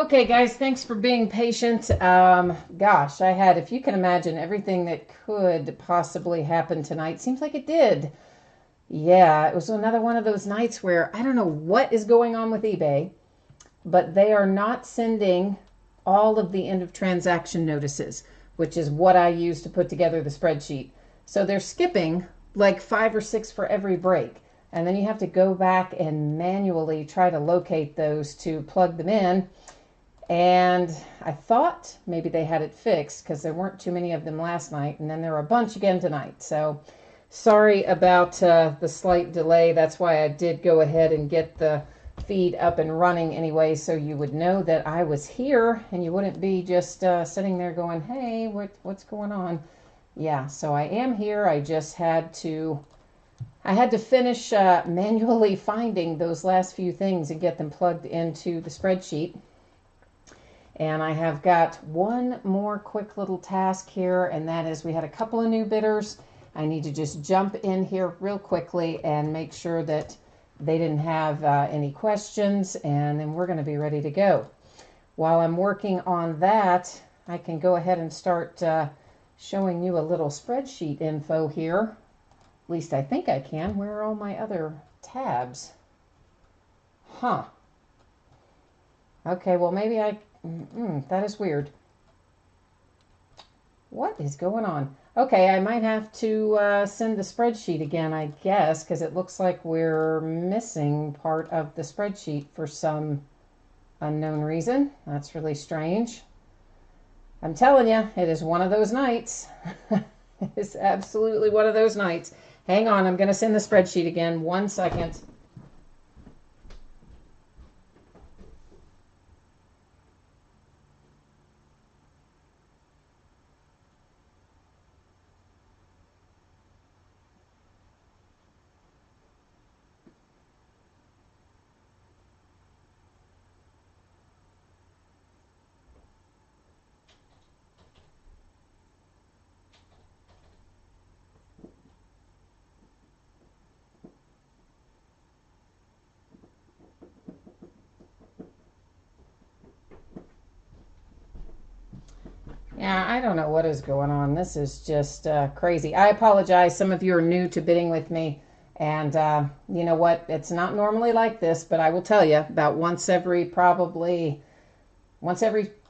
Okay, guys, thanks for being patient. Gosh, I had, if you can imagine, everything that could possibly happen tonight. Seems like it did. Yeah, it was another one of those nights where I don't know what is going on with eBay, but they are not sending all of the end of transaction notices, which is what I use to put together the spreadsheet. So they're skipping like 5 or 6 for every break. And then you have to go back and manually try to locate those to plug them in. And I thought maybe they had it fixed because there weren't too many of them last night. And then there were a bunch again tonight. So sorry about the slight delay. That's why I did go ahead and get the feed up and running anyway, so you would know that I was here and you wouldn't be just sitting there going, hey, what's going on? Yeah, so I am here. I just had to finish manually finding those last few things and get them plugged into the spreadsheet. And I have got one more quick little task here, and that is we had a couple of new bidders. I need to just jump in here real quickly and make sure that they didn't have any questions, and then we're going to be ready to go. While I'm working on that, I can go ahead and start showing you a little spreadsheet info here. At least I think I can. Where are all my other tabs? Huh. Okay, well maybe that is weird. What is going on? Okay, I might have to send the spreadsheet again, I guess, because it looks like we're missing part of the spreadsheet for some unknown reason. That's really strange. I'm telling you, it is one of those nights. It's absolutely one of those nights. Hang on, I'm going to send the spreadsheet again. 1 second. Yeah, I don't know what is going on. This is just crazy. I apologize. Some of you are new to bidding with me. And you know what? It's not normally like this, but I will tell you, about once every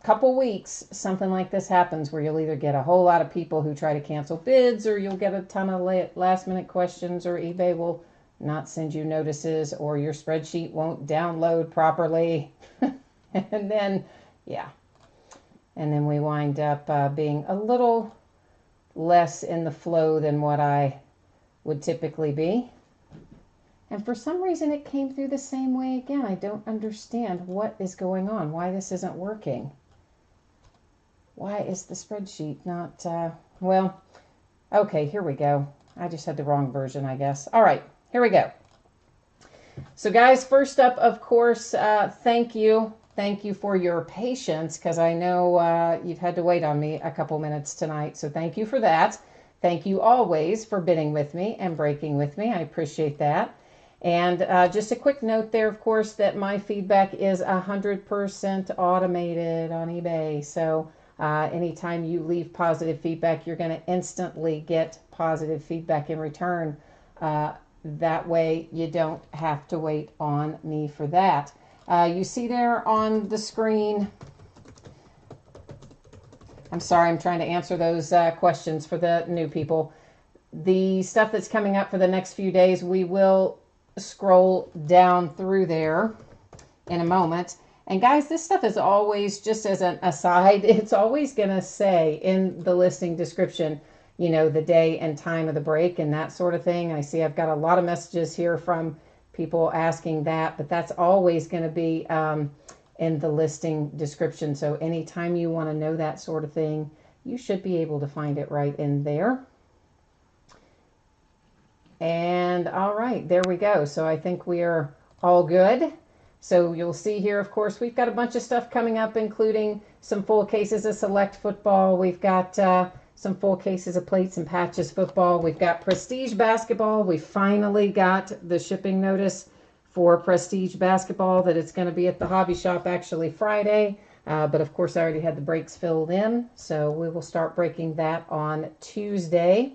couple weeks, something like this happens where you'll either get a whole lot of people who try to cancel bids, or you'll get a ton of last minute questions, or eBay will not send you notices, or your spreadsheet won't download properly. And then, yeah. And then we wind up being a little less in the flow than what I would typically be. And for some reason it came through the same way again. I don't understand what is going on, why this isn't working. Why is the spreadsheet not, well, okay, here we go. I just had the wrong version, I guess. All right, here we go. So guys, first up, of course, thank you. Thank you for your patience, because I know you've had to wait on me a couple minutes tonight. So thank you for that. Thank you always for bidding with me and breaking with me. I appreciate that. And just a quick note there, of course, that my feedback is 100% automated on eBay. So anytime you leave positive feedback, you're going to instantly get positive feedback in return. That way you don't have to wait on me for that. You see there on the screen, I'm sorry, I'm trying to answer those questions for the new people. The stuff that's coming up for the next few days, we will scroll down through there in a moment. And guys, this stuff is always, just as an aside, it's always going to say in the listing description, you know, the day and time of the break and that sort of thing. I see I've got a lot of messages here from people asking that, but that's always going to be in the listing description. So anytime you want to know that sort of thing, you should be able to find it right in there. And all right, there we go. So I think we are all good. So you'll see here, of course, we've got a bunch of stuff coming up, including some full cases of Select Football. We've got some full cases of Plates and Patches Football. We've got Prestige Basketball. We finally got the shipping notice for Prestige Basketball that it's going to be at the hobby shop actually Friday. But of course, I already had the breaks filled in, so we will start breaking that on Tuesday.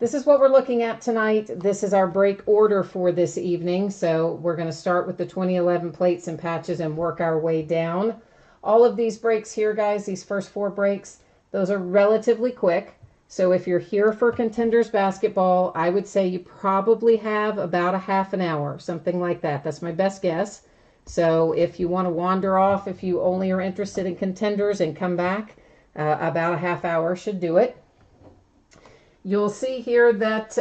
This is what we're looking at tonight. This is our break order for this evening. So we're going to start with the 2011 plates and patches and work our way down. All of these breaks here, guys, these first 4 breaks, those are relatively quick. So if you're here for Contenders Basketball, I would say you probably have about a half an hour, something like that. That's my best guess. So if you want to wander off, if you only are interested in Contenders and come back, about a half hour should do it. You'll see here that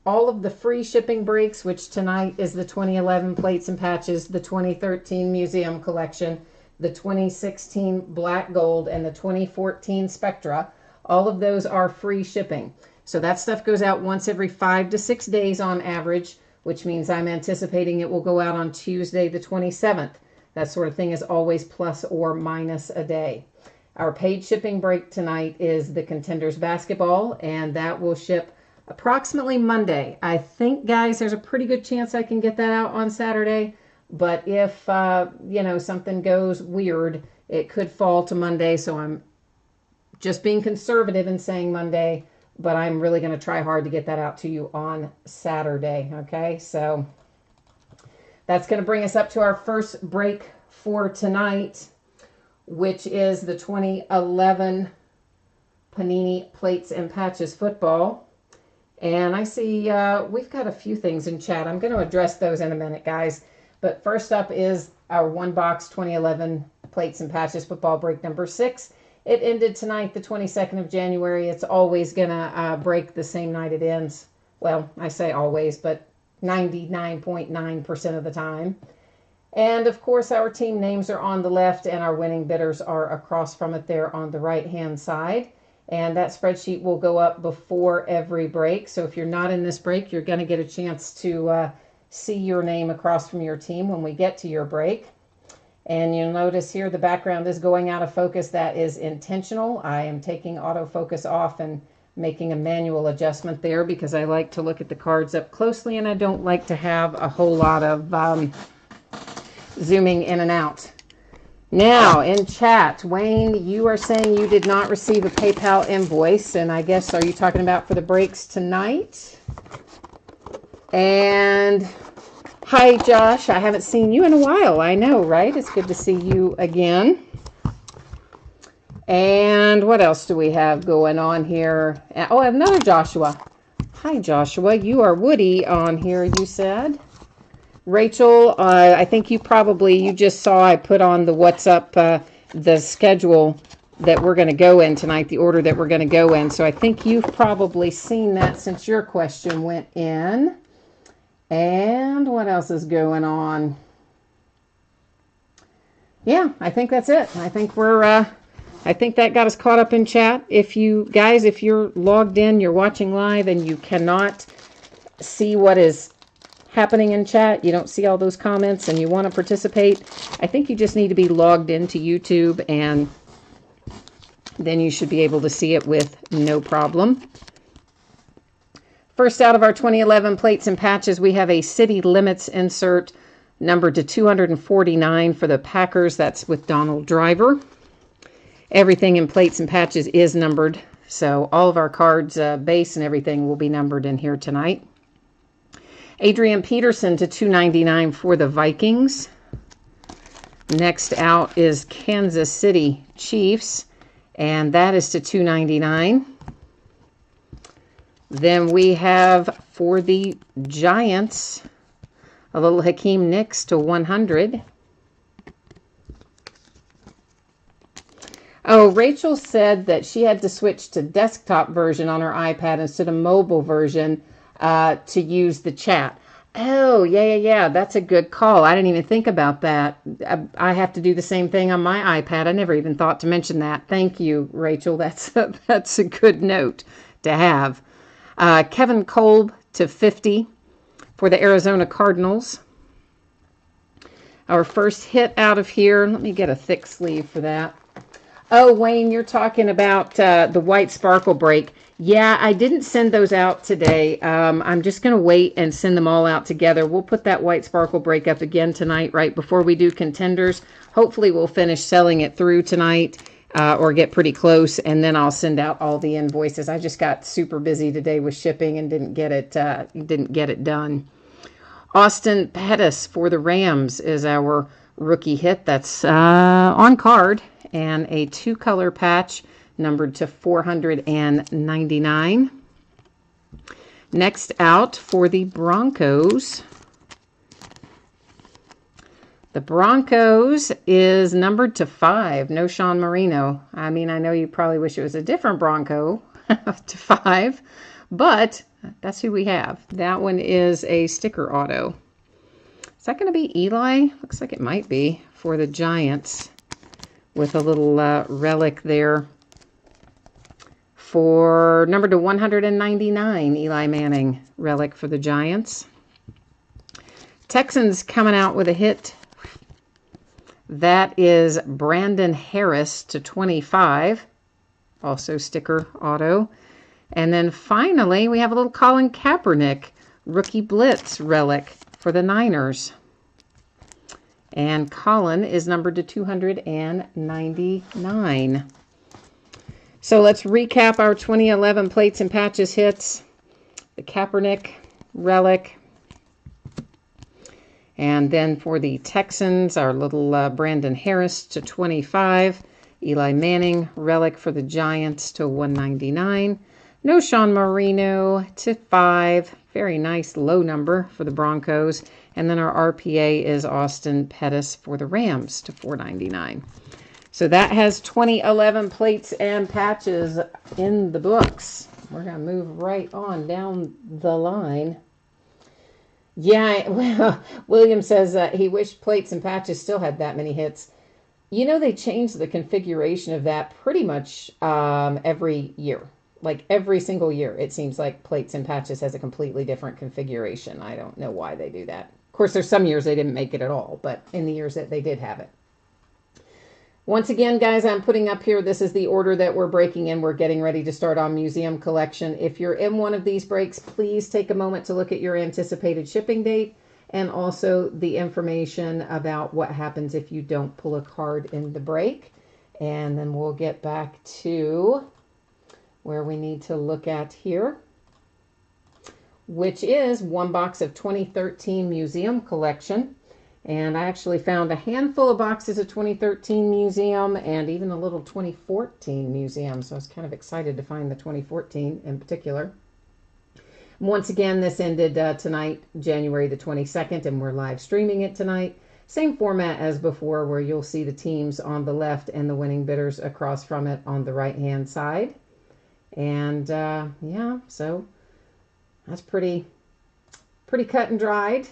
all of the free shipping breaks, which tonight is the 2011 Plates and Patches, the 2013 Museum Collection, the 2016 Black Gold, and the 2014 Spectra, all of those are free shipping. So that stuff goes out once every 5 to 6 days on average, which means I'm anticipating it will go out on Tuesday the 27th. That sort of thing is always plus or minus a day. Our paid shipping break tonight is the Contenders Basketball, and that will ship approximately Monday. I think, guys, there's a pretty good chance I can get that out on Saturday, but if, something goes weird, it could fall to Monday, so I'm just being conservative and saying Monday, but I'm really going to try hard to get that out to you on Saturday, okay? So that's going to bring us up to our first break for tonight, which is the 2011 Panini Plates and Patches Football. And I see we've got a few things in chat. I'm going to address those in a minute, guys. But first up is our one box 2011 Plates and Patches Football break number 6. It ended tonight, the 22nd of January. It's always going to break the same night it ends. Well, I say always, but 99.9% of the time. And of course, our team names are on the left and our winning bidders are across from it there on the right-hand side. And that spreadsheet will go up before every break. So if you're not in this break, you're going to get a chance to see your name across from your team when we get to your break. And you'll notice here the background is going out of focus. That is intentional. I am taking autofocus off and making a manual adjustment there because I like to look at the cards up closely and I don't like to have a whole lot of zooming in and out. Now, in chat, Wayne, you are saying you did not receive a PayPal invoice, and I guess, are you talking about for the breaks tonight? And hi, Josh. I haven't seen you in a while. I know, right? It's good to see you again. And what else do we have going on here? Oh, another Joshua. Hi, Joshua. You are Woody on here, you said. Rachel, I think you just saw I put on the what's up, the schedule that we're going to go in tonight, the order that we're going to go in. So I think you've probably seen that since your question went in. And what else is going on? Yeah, I think that's it. I think I think that got us caught up in chat. If you guys, if you're logged in, you're watching live and you cannot see what is happening in chat, you don't see all those comments and you want to participate, I think you just need to be logged into YouTube and then you should be able to see it with no problem. First out of our 2011 Plates and Patches, we have a City Limits insert numbered to 249 for the Packers. That's with Donald Driver. Everything in Plates and Patches is numbered, so all of our cards, base and everything will be numbered in here tonight. Adrian Peterson to 299 for the Vikings. Next out is Kansas City Chiefs, and that is to 299. Then we have for the Giants a little Hakeem Nicks to 100. Oh, Rachel said that she had to switch to desktop version on her iPad instead of mobile version to use the chat. Oh, yeah. That's a good call. I didn't even think about that. I have to do the same thing on my iPad. I never even thought to mention that. Thank you, Rachel. That's a good note to have. Kevin Kolb to 50 for the Arizona Cardinals. Our first hit out of here. Let me get a thick sleeve for that. Oh, Wayne, you're talking about the white sparkle break. Yeah, I didn't send those out today. I'm just going to wait and send them all out together. We'll put that white sparkle break up again tonight, right before we do contenders. Hopefully we'll finish selling it through tonight or get pretty close, and then I'll send out all the invoices. I just got super busy today with shipping and didn't get it done. Austin Pettis for the Rams is our rookie hit. That's on card, and a 2-color patch numbered to 499. Next out for the Broncos. The Broncos is numbered to 5. No Sean Marino. I mean, I know you probably wish it was a different Bronco to 5, but that's who we have. That one is a sticker auto. Is that going to be Eli? Looks like it might be for the Giants with a little relic there. For number to 199, Eli Manning relic for the Giants. Texans coming out with a hit. That is Brandon Harris to 25. Also sticker auto. And then finally, we have a little Colin Kaepernick rookie blitz relic for the Niners. And Colin is numbered to 299. So let's recap our 2011 Plates and Patches hits. The Kaepernick relic. And then for the Texans, our little Brandon Harris to 25. Eli Manning relic for the Giants to 199. No Sean Marino to 5. Very nice low number for the Broncos. And then our RPA is Austin Pettis for the Rams to 499. So that has 2011 Plates and Patches in the books. We're going to move right on down the line. Yeah, well, William says he wished Plates and Patches still had that many hits. You know, they changed the configuration of that pretty much every year. Like every single year, it seems like Plates and Patches has a completely different configuration. I don't know why they do that. Of course, there's some years they didn't make it at all, but in the years that they did have it. Once again, guys, I'm putting up here, this is the order that we're breaking in. We're getting ready to start on Museum Collection. If you're in one of these breaks, please take a moment to look at your anticipated shipping date and also the information about what happens if you don't pull a card in the break. And then we'll get back to where we need to look at here, which is one box of 2013 Museum Collection. And I actually found a handful of boxes of 2013 Museum and even a little 2014 Museum. So I was kind of excited to find the 2014 in particular. Once again, this ended tonight, January the 22nd, and we're live streaming it tonight. Same format as before, where you'll see the teams on the left and the winning bidders across from it on the right-hand side. And yeah, so that's pretty cut and dried.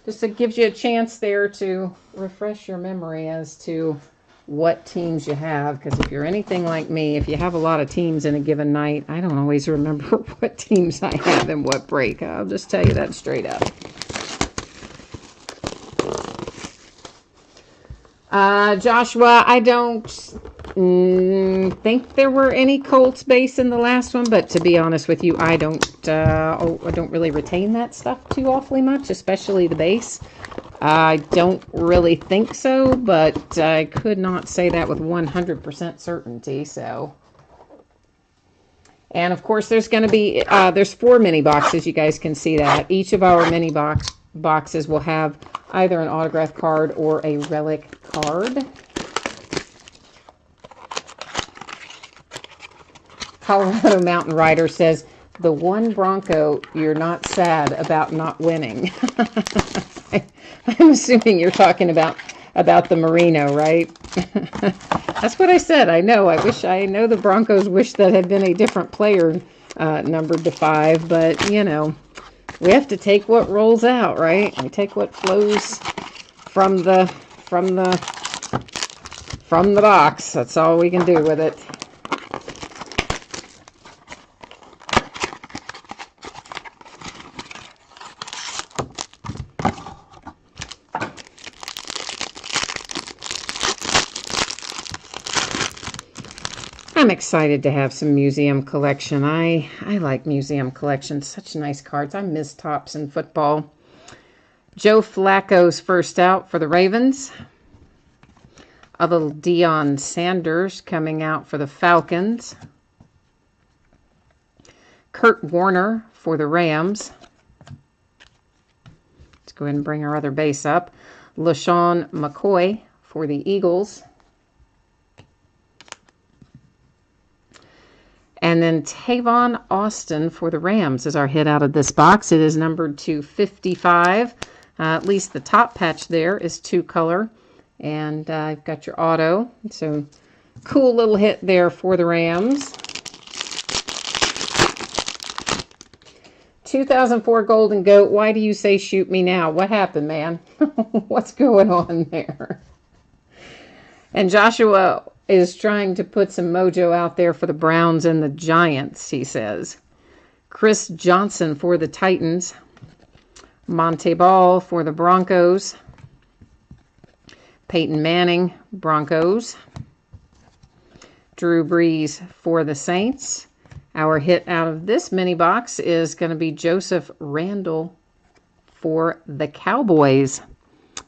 Just it gives you a chance there to refresh your memory as to what teams you have. Because if you're anything like me, if you have a lot of teams in a given night, I don't always remember what teams I have in what break. I'll just tell you that straight up. Joshua, I don't think there were any Colts base in the last one, but to be honest with you, I don't really retain that stuff too awfully much, especially the base. I don't really think so, but I could not say that with 100% certainty. So, and of course, there's going to be there's 4 mini boxes. You guys can see that each of our mini boxes will have either an autograph card or a relic card. Colorado Mountain Rider says, the one Bronco you're not sad about not winning. I'm assuming you're talking about the Merino, right? That's what I said. I know. I know the Broncos wish that had been a different player numbered to 5, but you know, we have to take what rolls out, right? We take what flows from the box. That's all we can do with it. I'm excited to have some museum collection. I like museum collections. Such nice cards. I miss Topps in football. Joe Flacco's first out for the Ravens. A little Deion Sanders coming out for the Falcons. Kurt Warner for the Rams. Let's go ahead and bring our other base up. LaShawn McCoy for the Eagles. And then Tavon Austin for the Rams is our hit out of this box. It is numbered to 55. At least the top patch there is 2-color. And I've got your auto. So cool little hit there for the Rams. 2004 Golden Goat. Why do you say shoot me now? What happened, man? What's going on there? And Joshua is trying to put some mojo out there for the Browns and the Giants, he says. Chris Johnson for the Titans. Monte Ball for the Broncos. Peyton Manning, Broncos. Drew Brees for the Saints. Our hit out of this mini box is going to be Joseph Randle for the Cowboys.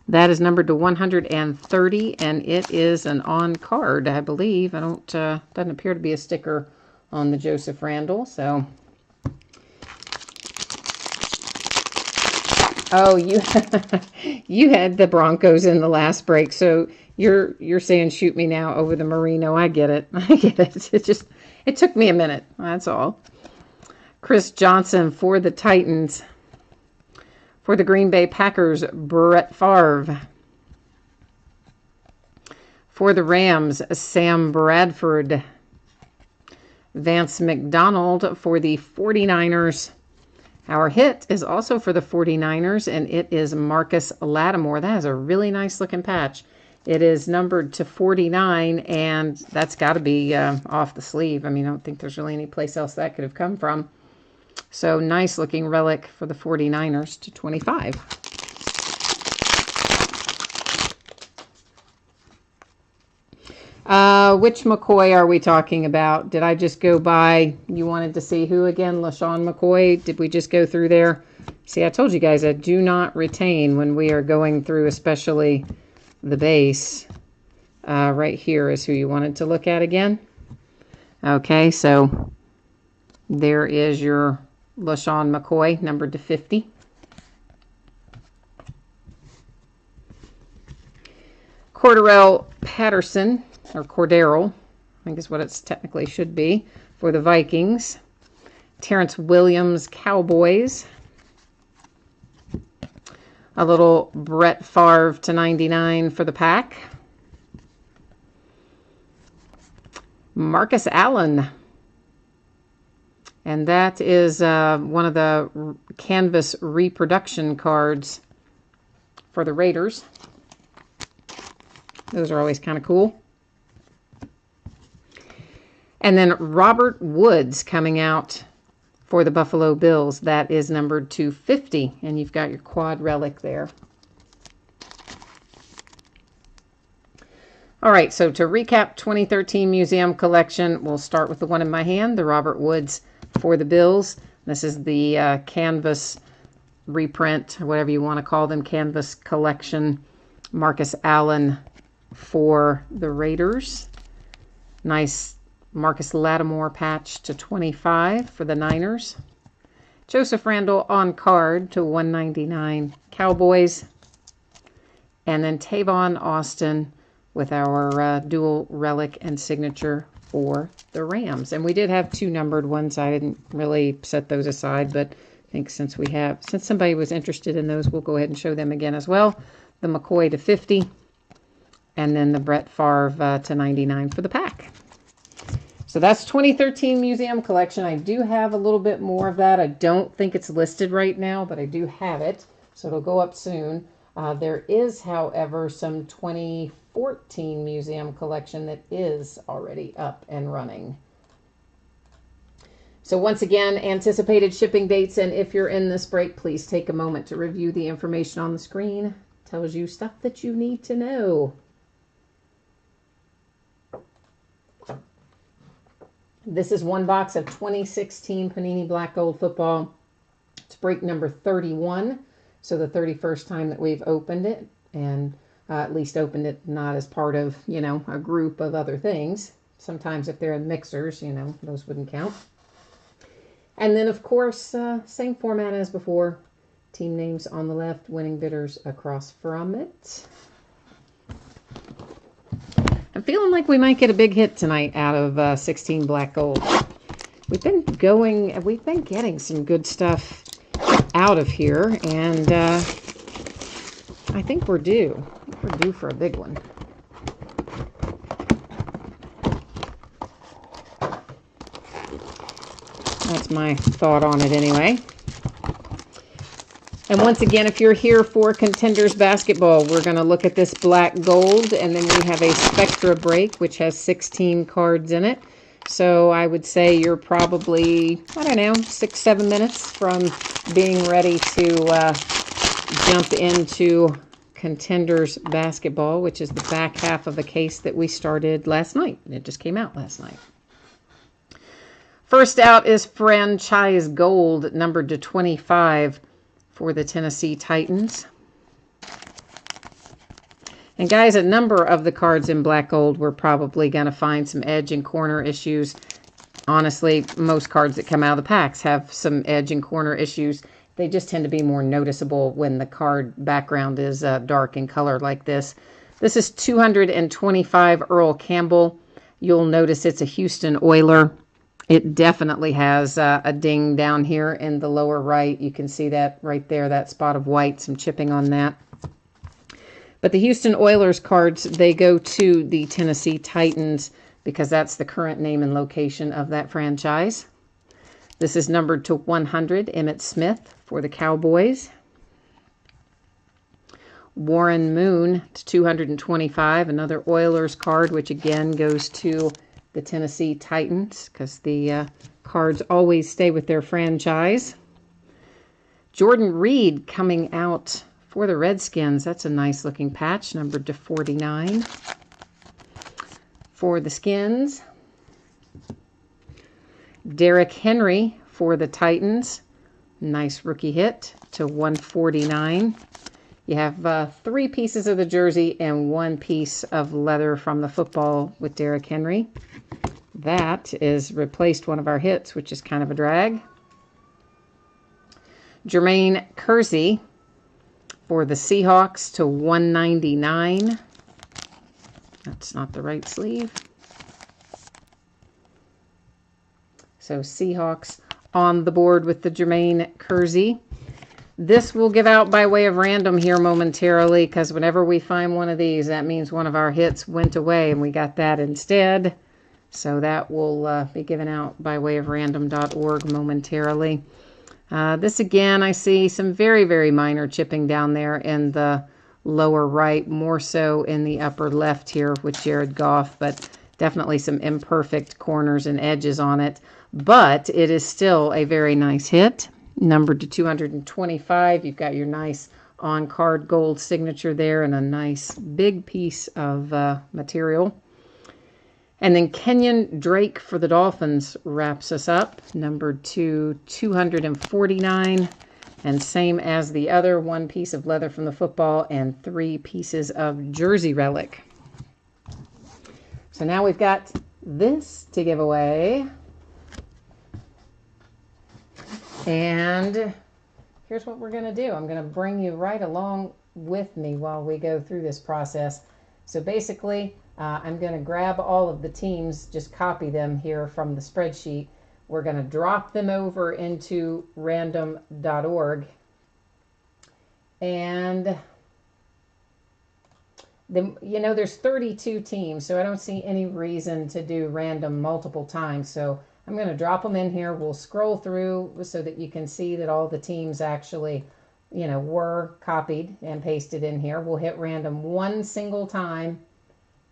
That is numbered to 130, and it is an on card, I believe. I don't, doesn't appear to be a sticker on the Joseph Randle, so. Oh, you had the Broncos in the last break, so you're saying shoot me now over the Marino. I get it. I get it. It took me a minute. That's all. Chris Johnson for the Titans. For the Green Bay Packers, Brett Favre. For the Rams, Sam Bradford. Vance McDonald for the 49ers. Our hit is also for the 49ers, and it is Marcus Lattimore. That is a really nice looking patch. It is numbered to 49, and that's got to be off the sleeve. I mean, I don't think there's really any place else that could have come from. So nice looking relic for the 49ers to 25. Which McCoy are we talking about? Did I just go by, you wanted to see who again? LaShawn McCoy? Did we just go through there? See, I told you guys I do not retain when we are going through, especially the base. Right here is who you wanted to look at again. Okay, so there is your LaShawn McCoy, numbered to 50. Cordarrelle Patterson, or Cordero, I think is what it's technically should be, for the Vikings. Terrence Williams, Cowboys. A little Brett Favre to 99 for the Pack. Marcus Allen. And that is one of the canvas reproduction cards for the Raiders. Those are always kind of cool. And then Robert Woods coming out for the Buffalo Bills. That is numbered to 50. And you've got your quad relic there. All right, so to recap 2013 Museum Collection, we'll start with the one in my hand, the Robert Woods for the Bills. This is the canvas reprint, whatever you want to call them, canvas collection. Marcus Allen for the Raiders. Nice Marcus Lattimore patch to 25 for the Niners. Joseph Randle on card to 199 Cowboys. And then Tavon Austin with our dual relic and signature for the Rams. And we did have 2 numbered ones. I didn't really set those aside, but I think since somebody was interested in those, we'll go ahead and show them again as well. The McCoy to 50, and then the Brett Favre to 99 for the Pack. So that's 2013 Museum Collection. I do have a little bit more of that. I don't think it's listed right now, but I do have it, so it'll go up soon. There is, however, some 2014 Museum Collection that is already up and running. So once again, anticipated shipping dates, and if you're in this break, please take a moment to review the information on the screen. It tells you stuff that you need to know. This is one box of 2016 Panini Black Gold Football. It's break number 31, so the 31st time that we've opened it, and at least opened it not as part of, a group of other things. Sometimes if they're in mixers, those wouldn't count. And then, of course, same format as before. Team names on the left, winning bidders across from it. I'm feeling like we might get a big hit tonight out of 16 Black Gold. We've been getting some good stuff out of here, and I think we're due. We're due for a big one. That's my thought on it anyway. And once again, if you're here for Contenders Basketball, we're going to look at this Black Gold, and then we have a Spectra break, which has 16 cards in it. So I would say you're probably, 6-7 minutes from being ready to jump into Contenders Basketball, which is the back half of a case that we started last night. It just came out last night. First out is Franchise Gold, numbered to 25 for the Tennessee Titans. And guys, a number of the cards in Black Gold, we're probably going to find some edge and corner issues. Honestly, most cards that come out of the packs have some edge and corner issues. They just tend to be more noticeable when the card background is dark in color like this. This is 225 Earl Campbell. You'll notice it's a Houston Oiler. It definitely has a ding down here in the lower right. You can see that right there, that spot of white, some chipping on that. But the Houston Oilers cards, they go to the Tennessee Titans because that's the current name and location of that franchise. This is numbered to 100, Emmitt Smith for the Cowboys. Warren Moon to 225, another Oilers card, which again goes to the Tennessee Titans because the cards always stay with their franchise. Jordan Reed coming out for the Redskins. That's a nice looking patch, numbered to 49 for the Skins. Derrick Henry for the Titans. Nice rookie hit to 149. You have 3 pieces of the jersey and 1 piece of leather from the football with Derrick Henry. That is replaced one of our hits, which is kind of a drag. Jermaine Kersey for the Seahawks to 199. That's not the right sleeve. So Seahawks on the board with the Jermaine Kersey. This will give out by way of random here momentarily because whenever we find one of these, that means one of our hits went away and we got that instead. So that will be given out by way of random.org momentarily. This again, I see some very, very minor chipping down there in the lower right, more so in the upper left here with Jared Goff, but definitely some imperfect corners and edges on it. But it is still a very nice hit. Numbered to 225. You've got your nice on-card gold signature there and a nice big piece of material. And then Kenyon Drake for the Dolphins wraps us up, numbered to 249. And same as the other, 1 piece of leather from the football and 3 pieces of jersey relic. So now we've got this to give away. And here's what we're going to do. I'm going to bring you right along with me while we go through this process. So basically, I'm going to grab all of the teams, just copy them here from the spreadsheet. We're going to drop them over into random.org. And then, there's 32 teams, so I don't see any reason to do random multiple times. So I'm going to drop them in here. We'll scroll through so that you can see that all the teams actually, were copied and pasted in here. We'll hit random 1 single time.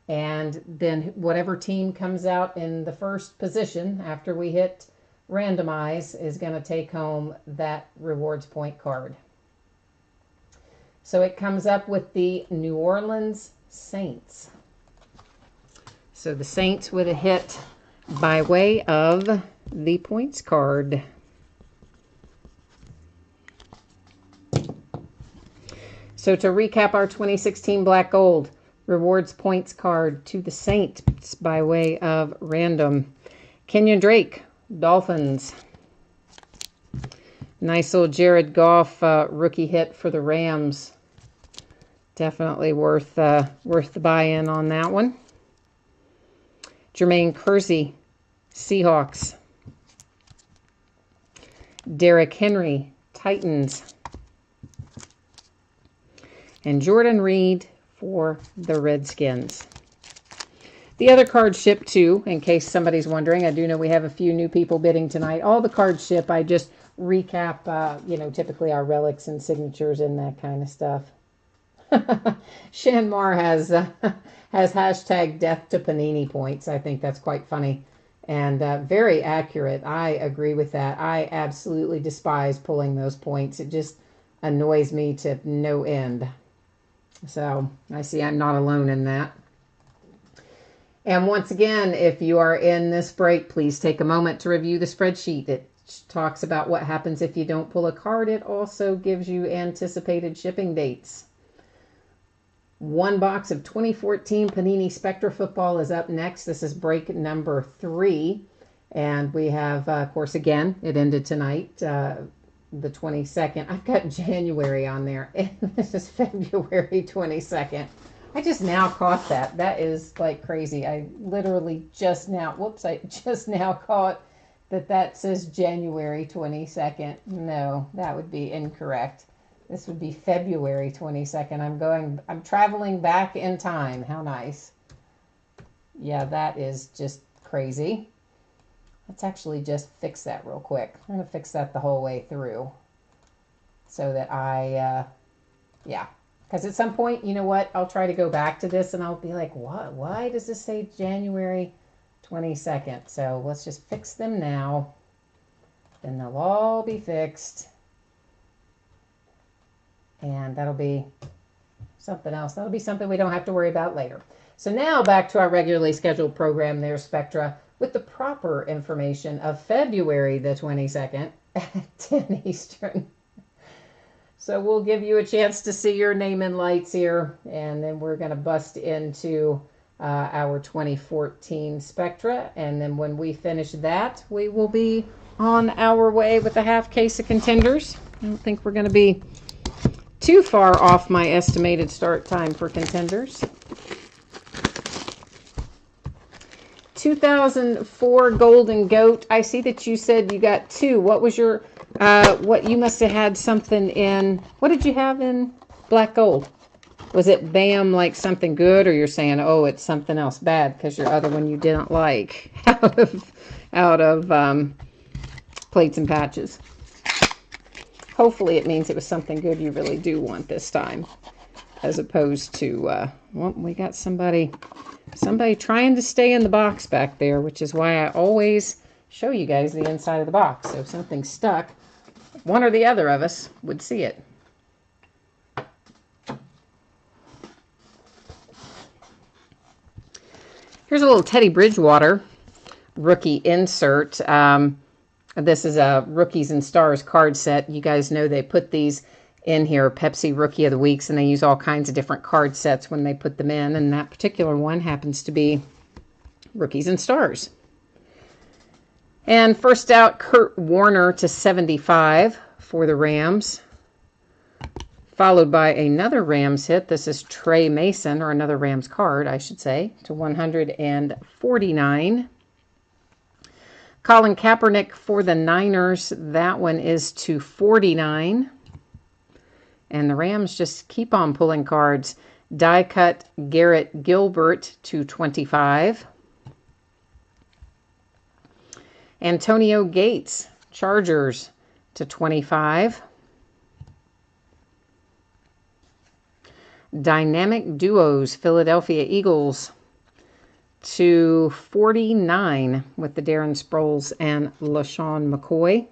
And then whatever team comes out in the first position after we hit randomize is going to take home that rewards point card. So it comes up with the New Orleans Saints. So the Saints with a hit, by way of the points card. So to recap our 2016 Black Gold, rewards points card to the Saints by way of random. Kenyon Drake, Dolphins. Nice little Jared Goff rookie hit for the Rams. Definitely worth the buy-in on that one. Jermaine Kersey, Seahawks. Derrick Henry, Titans. And Jordan Reed for the Redskins. The other cards ship too, in case somebody's wondering. I do know we have a few new people bidding tonight. All the cards ship. I just recap, you know, typically our relics and signatures and that kind of stuff. Shanmar has hashtag death to Panini points. I think that's quite funny and very accurate. I agree with that. I absolutely despise pulling those points. It just annoys me to no end. So I see I'm not alone in that. And once again, if you are in this break, please take a moment to review the spreadsheet. It talks about what happens if you don't pull a card. It also gives you anticipated shipping dates. One box of 2014 Panini Spectra Football is up next. This is break number 3. And we have, of course, again, it ended tonight, the 22nd. I've got January on there. And this is February 22nd. I just now caught that. That is like crazy. I literally just now, I just now caught that says January 22nd. No, that would be incorrect. This would be February 22nd. I'm traveling back in time. How nice. Yeah, that is just crazy. Let's actually just fix that real quick. I'm going to fix that the whole way through so that yeah. Because at some point, you know what, I'll try to go back to this and I'll be like, what? Why does this say January 22nd? So let's just fix them now. Then they'll all be fixed. And that'll be something else. That'll be something we don't have to worry about later. So now back to our regularly scheduled program there, Spectra, with the proper information of February the 22nd at 10 Eastern. So we'll give you a chance to see your name in lights here, and then we're going to bust into our 2014 Spectra, and then when we finish that, we will be on our way with a half case of Contenders. I don't think we're going to be too far off my estimated start time for Contenders. 2004 Golden Goat. I see that you said you got 2. What was your... what you must have had something in, what did you have in Black Gold? Was it BAM like something good, or you're saying, oh, it's something else bad because your other one you didn't like out of Plates and Patches? Hopefully it means it was something good you really do want this time, as opposed to, well, we got somebody trying to stay in the box back there, which is why I always show you guys the inside of the box. So if something's stuck, one or the other of us would see it. Here's a little Teddy Bridgewater rookie insert. This is a Rookies and Stars card set. You guys know they put these in here, Pepsi Rookie of the Weeks, and they use all kinds of different card sets when they put them in, and that particular one happens to be Rookies and Stars. And first out, Kurt Warner to 75 for the Rams, followed by another Rams hit. This is Trey Mason, or another Rams card, I should say, to 149. Colin Kaepernick for the Niners. That one is to 49. And the Rams just keep on pulling cards. Die cut Garrett Gilbert to 25. Antonio Gates, Chargers, to 25. Dynamic Duos, Philadelphia Eagles, to 49 with the Darren Sproles and LaShawn McCoy.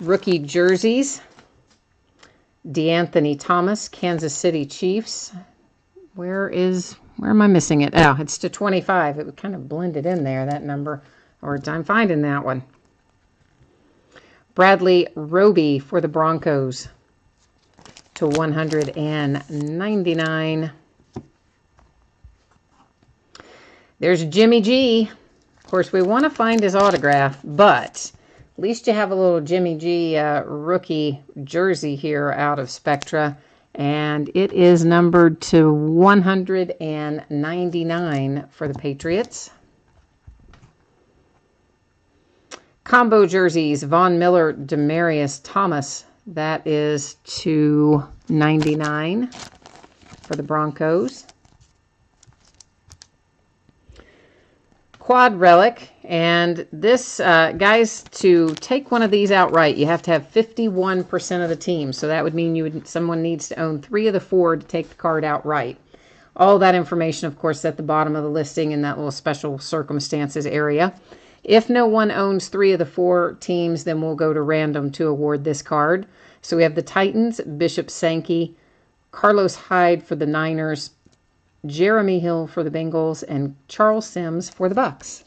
Rookie jerseys, DeAnthony Thomas, Kansas City Chiefs. Where is Where am I missing it? Oh, it's to 25. It kind of blended in there, that number. Or I'm finding that one. Bradley Roby for the Broncos to 199. There's Jimmy G. Of course, we want to find his autograph, but at least you have a little Jimmy G rookie jersey here out of Spectra, and it is numbered to 199 for the Patriots. Combo jerseys, Von Miller, Demaryius Thomas. That is to 99 for the Broncos. Quad relic, and this, guys, to take one of these outright, you have to have 51% of the team. So that would mean someone needs to own 3 of the 4 to take the card outright. All that information, of course, at the bottom of the listing in that little special circumstances area. If no one owns 3 of the 4 teams, then we'll go to random to award this card. So we have the Titans, Bishop Sankey, Carlos Hyde for the Niners, Jeremy Hill for the Bengals, and Charles Sims for the Bucks.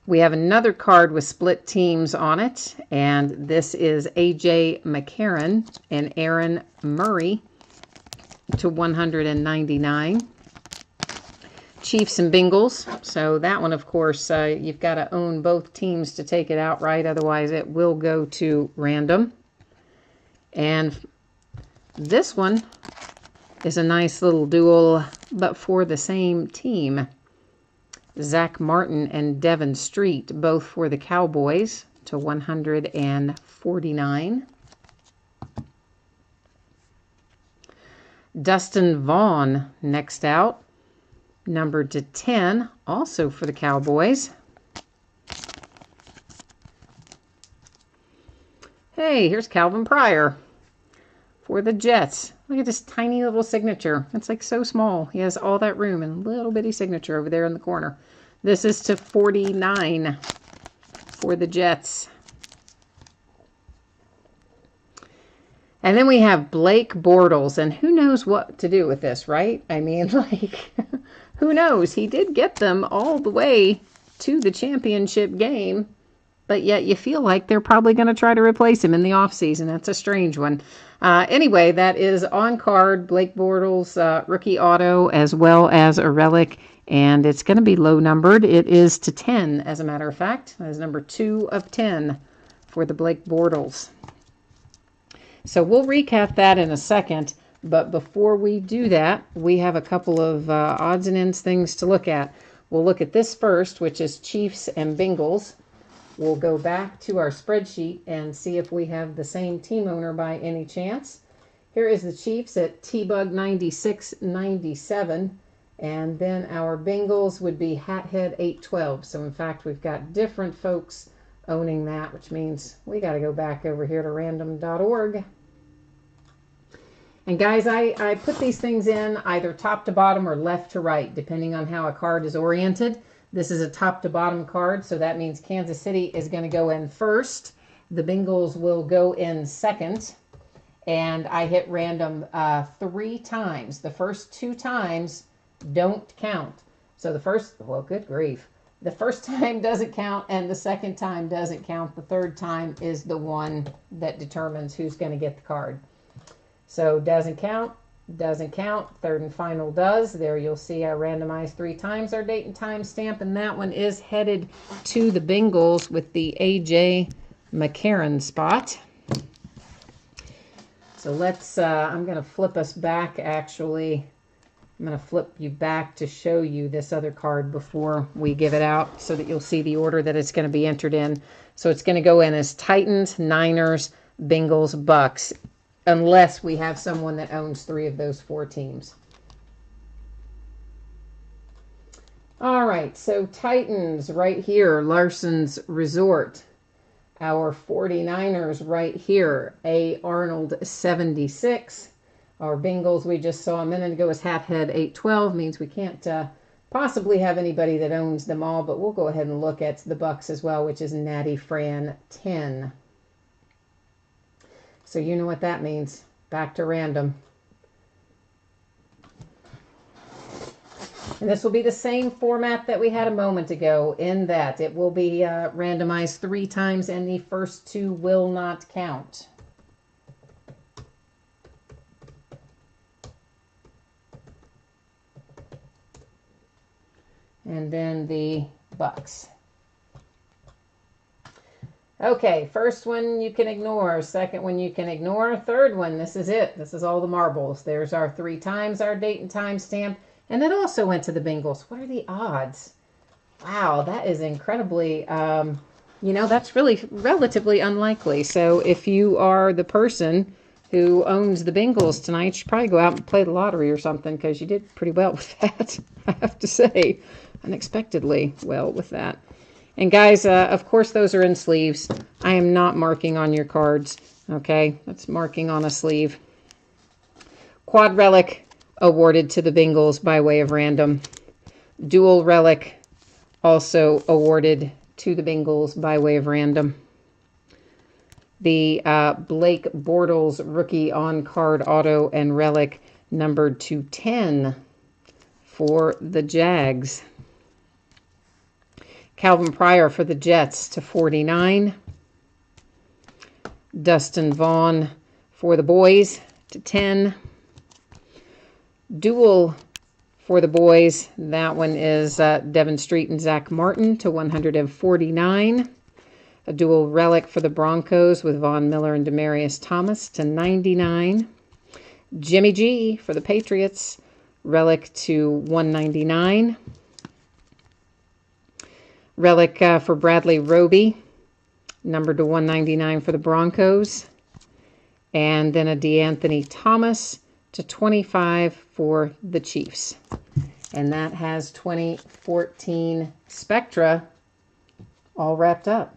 We have another card with split teams on it, and this is A.J. McCarron and Aaron Murray to 199. Chiefs and Bengals. So that one, of course, you've got to own both teams to take it outright. Otherwise, it will go to random. And this one is a nice little duel, but for the same team. Zach Martin and Devin Street, both for the Cowboys, to 149. Dustin Vaughn next out, numbered to 10, also for the Cowboys. Hey, here's Calvin Pryor for the Jets. Look at this tiny little signature. It's like so small. He has all that room and a little bitty signature over there in the corner. This is to 49 for the Jets. And then we have Blake Bortles, and who knows what to do with this, right? I mean, like, who knows? He did get them all the way to the championship game, but yet you feel like they're probably going to try to replace him in the offseason. That's a strange one. Anyway, that is on card, Blake Bortles, rookie auto, as well as a relic, and it's going to be low numbered. It is to 10, as a matter of fact. That is number 2 of 10 for the Blake Bortles. So we'll recap that in a second, but before we do that, we have a couple of odds and ends things to look at. We'll look at this first, which is Chiefs and Bengals. We'll go back to our spreadsheet and see if we have the same team owner by any chance. Here is the Chiefs at TBug9697, and then our Bengals would be Hathead812. So in fact, we've got different folks owning that, which means we got to go back over here to random.org. And guys, I put these things in either top to bottom or left to right, depending on how a card is oriented. This is a top to bottom card, so that means Kansas City is going to go in first. The Bengals will go in second. And I hit random 3 times. The first 2 times don't count. So the first, well, good grief. The first time doesn't count, and the second time doesn't count. The third time is the one that determines who's going to get the card. So doesn't count, doesn't count. Third and final does. There you'll see I randomized 3 times our date and time stamp, and that one is headed to the Bengals with the A.J. McCarron spot. So let's, I'm going to flip us back, actually. I'm going to flip you back to show you this other card before we give it out so that you'll see the order that it's going to be entered in. So it's going to go in as Titans, Niners, Bengals, Bucks, unless we have someone that owns 3 of those 4 teams. All right, so Titans right here, Larson's Resort. Our 49ers right here, A. Arnold 76. Our Bengals we just saw a minute ago is Hathead812, means we can't possibly have anybody that owns them all, but we'll go ahead and look at the Bucks as well, which is Natty Fran 10. So you know what that means. Back to random. And this will be the same format that we had a moment ago, in that it will be randomized 3 times and the first 2 will not count. And then the Bucks. Okay, first one you can ignore, second one you can ignore, third one, this is it. This is all the marbles. There's our 3 times, our date and time stamp, and that also went to the Bengals. What are the odds? Wow, that is incredibly, you know, that's really relatively unlikely. So if you are the person who owns the Bengals tonight, you should probably go out and play the lottery or something, because you did pretty well with that, I have to say. Unexpectedly well with that. And guys, of course, those are in sleeves. I am not marking on your cards, okay? That's marking on a sleeve. Quad relic awarded to the Bengals by way of random. Dual relic also awarded to the Bengals by way of random. The Blake Bortles rookie on-card auto and relic numbered to 10 for the Jags. Calvin Pryor for the Jets to 49. Dustin Vaughn for the boys to 10. Dual for the boys. That one is Devin Street and Zach Martin to 149. A dual relic for the Broncos with Von Miller and Demaryius Thomas to 99. Jimmy G for the Patriots. Relic to 199. Relic for Bradley Roby, numbered to 199 for the Broncos. And then a DeAnthony Thomas to 25 for the Chiefs. And that has 2014 Spectra all wrapped up.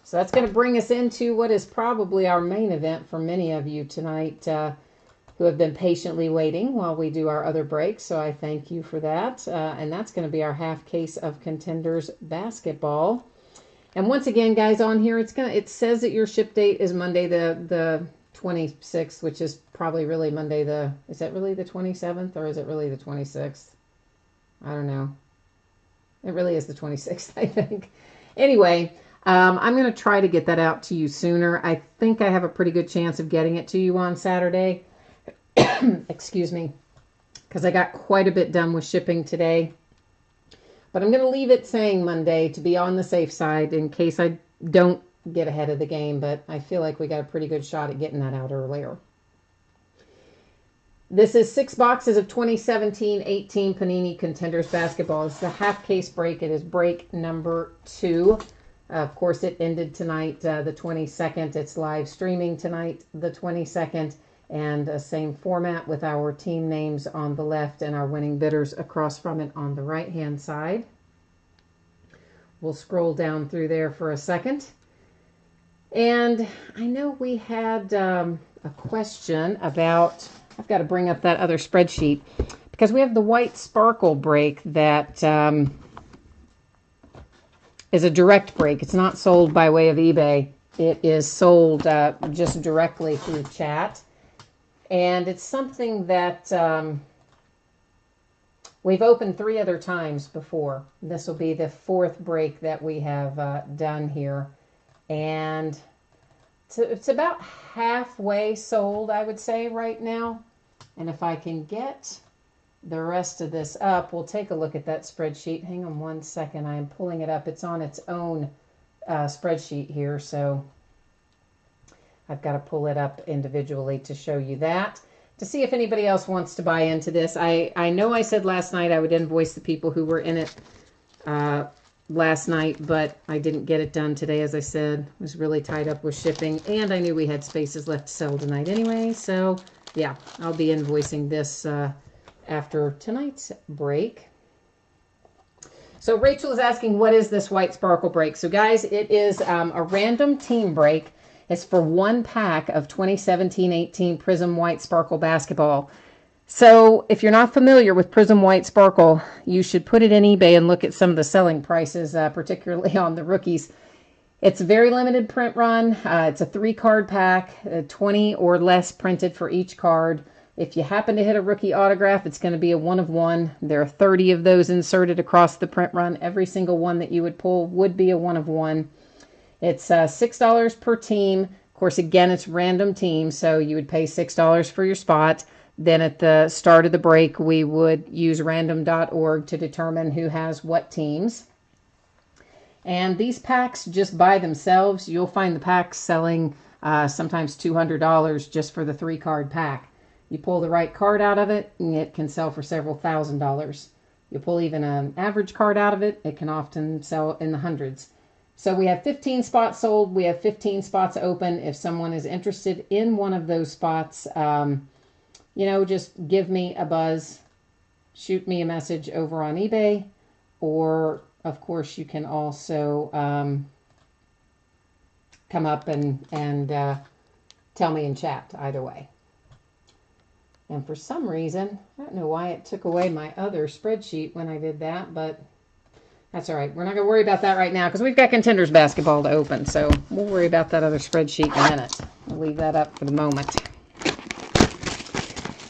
So that's going to bring us into what is probably our main event for many of you tonight, who have been patiently waiting while we do our other breaks. So I thank you for that. And that's going to be our half case of Contenders Basketball. And once again, guys, on here, it says that your ship date is Monday the 26th, which is probably really Monday is that really the 27th, or is it really the 26th? I don't know. It really is the 26th, I think. Anyway, I'm going to try to get that out to you sooner. I think I have a pretty good chance of getting it to you on Saturday. Excuse me, because I got quite a bit done with shipping today. But I'm going to leave it saying Monday to be on the safe side in case I don't get ahead of the game. But I feel like we got a pretty good shot at getting that out earlier. This is 6 boxes of 2017-18 Panini Contenders Basketball. It's the half case break. It is break number 2. Of course, it ended tonight, the 22nd. It's live streaming tonight, the 22nd. And same format with our team names on the left and our winning bidders across from it on the right-hand side. We'll scroll down through there for a second. And I know we had a question about, I've got to bring up that other spreadsheet, because we have the white sparkle break that is a direct break. It's not sold by way of eBay. It is sold just directly through chat. And it's something that we've opened 3 other times before. This will be the 4th break that we have done here. And it's about halfway sold, I would say, right now. And if I can get the rest of this up, we'll take a look at that spreadsheet. Hang on one second. I am pulling it up. It's on its own spreadsheet here, so I've got to pull it up individually to show you that, to see if anybody else wants to buy into this. I know I said last night I would invoice the people who were in it last night, but I didn't get it done today, as I said. I was really tied up with shipping, and I knew we had spaces left to sell tonight anyway. So, yeah, I'll be invoicing this after tonight's break. So Rachel is asking, what is this white sparkle break? So, guys, it is a random team break. It's for 1 pack of 2017-18 Prism White Sparkle Basketball. So if you're not familiar with Prism White Sparkle, you should put it in eBay and look at some of the selling prices, particularly on the rookies. It's a very limited print run. It's a 3-card pack, 20 or less printed for each card. If you happen to hit a rookie autograph, it's going to be a 1 of 1. There are 30 of those inserted across the print run. Every single one that you would pull would be a 1 of 1. It's $6 per team. Of course, again, it's random teams, so you would pay $6 for your spot. Then at the start of the break, we would use random.org to determine who has what teams. And these packs, just by themselves, you'll find the packs selling sometimes $200 just for the 3-card pack. You pull the right card out of it, and it can sell for several $1,000s. You pull even an average card out of it, it can often sell in the hundreds. So we have 15 spots sold. We have 15 spots open. If someone is interested in one of those spots, just give me a buzz. Shoot me a message over on eBay. Or, of course, you can also come up and tell me in chat, either way. And for some reason, I don't know why it took away my other spreadsheet when I did that, but that's all right. We're not going to worry about that right now because we've got Contenders Basketball to open, so we'll worry about that other spreadsheet in a minute. We'll leave that up for the moment.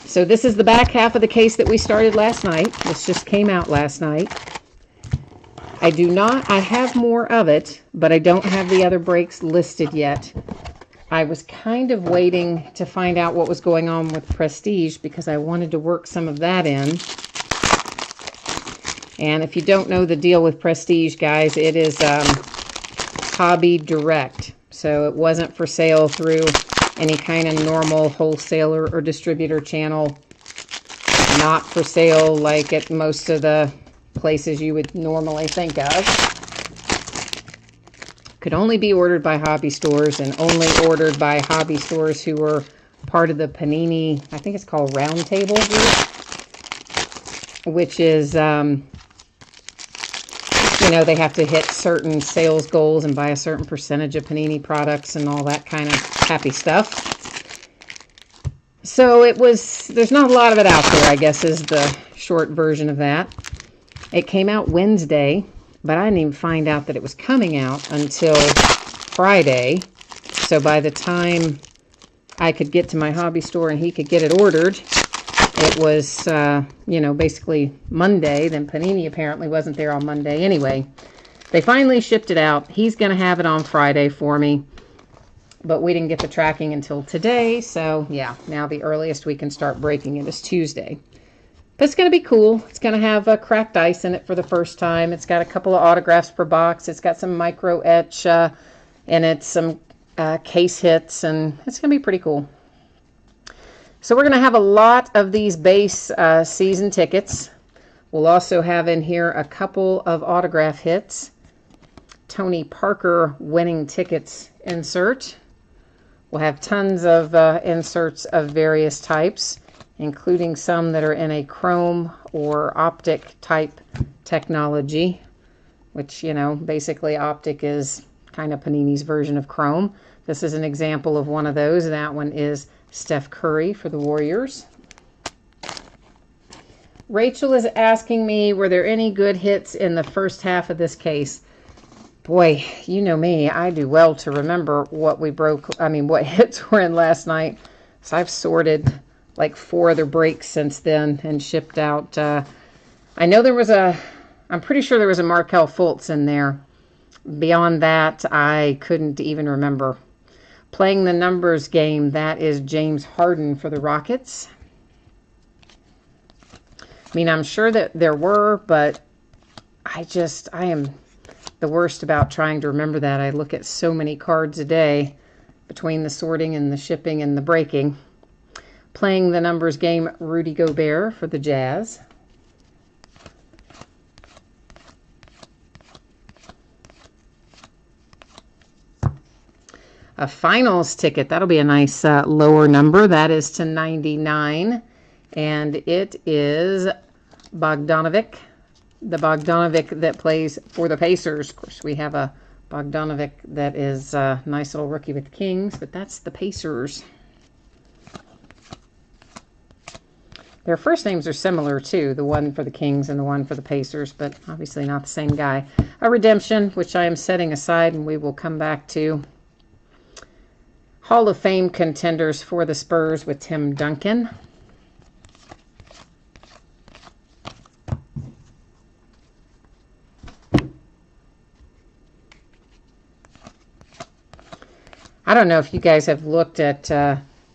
So this is the back half of the case that we started last night. This just came out last night. I have more of it, but I don't have the other breaks listed yet. I was kind of waiting to find out what was going on with Prestige because I wanted to work some of that in. And if you don't know the deal with Prestige, guys, it is Hobby Direct. So it wasn't for sale through any kind of normal wholesaler or distributor channel. Not for sale like at most of the places you would normally think of. Could only be ordered by hobby stores and only ordered by hobby stores who were part of the Panini, I think it's called Roundtable group, which is, they have to hit certain sales goals and buy a certain percentage of Panini products and all that kind of happy stuff. So there's not a lot of it out there, I guess, is the short version of that. It came out Wednesday. But I didn't even find out that it was coming out until Friday. So by the time I could get to my hobby store and he could get it ordered, it was, basically Monday. Then Panini apparently wasn't there on Monday anyway. They finally shipped it out. He's going to have it on Friday for me. But we didn't get the tracking until today. So, yeah, now the earliest we can start breaking it is Tuesday. But it's going to be cool. It's going to have cracked ice in it for the first time. It's got a couple of autographs per box. It's got some micro etch in it, some case hits, and it's going to be pretty cool. So we're going to have a lot of these base season tickets. We'll also have in here a couple of autograph hits. Tony Parker winning tickets insert. We'll have tons of inserts of various types, including some that are in a chrome or optic type technology, which, basically optic is kind of Panini's version of chrome. This is an example of one of those. That one is Steph Curry for the Warriors. Rachel is asking me, were there any good hits in the first half of this case? Boy, you know me, I do well to remember what hits were in last night. So I've sorted like 4 other breaks since then and shipped out. I know I'm pretty sure there was a Markelle Fultz in there. Beyond that, I couldn't even remember. Playing the numbers game, that is James Harden for the Rockets. I'm sure that there were, but I am the worst about trying to remember that. I look at so many cards a day between the sorting and the shipping and the breaking. Playing the numbers game, Rudy Gobert for the Jazz. A finals ticket. That'll be a nice lower number. That is to 99. And it is Bogdanovic. The Bogdanovic that plays for the Pacers. Of course, we have a Bogdanovic that is a nice little rookie with the Kings, but that's the Pacers. Their first names are similar, too, the one for the Kings and the one for the Pacers, but obviously not the same guy. A redemption, which I am setting aside, and we will come back to. Hall of Fame contenders for the Spurs with Tim Duncan. I don't know if you guys have looked at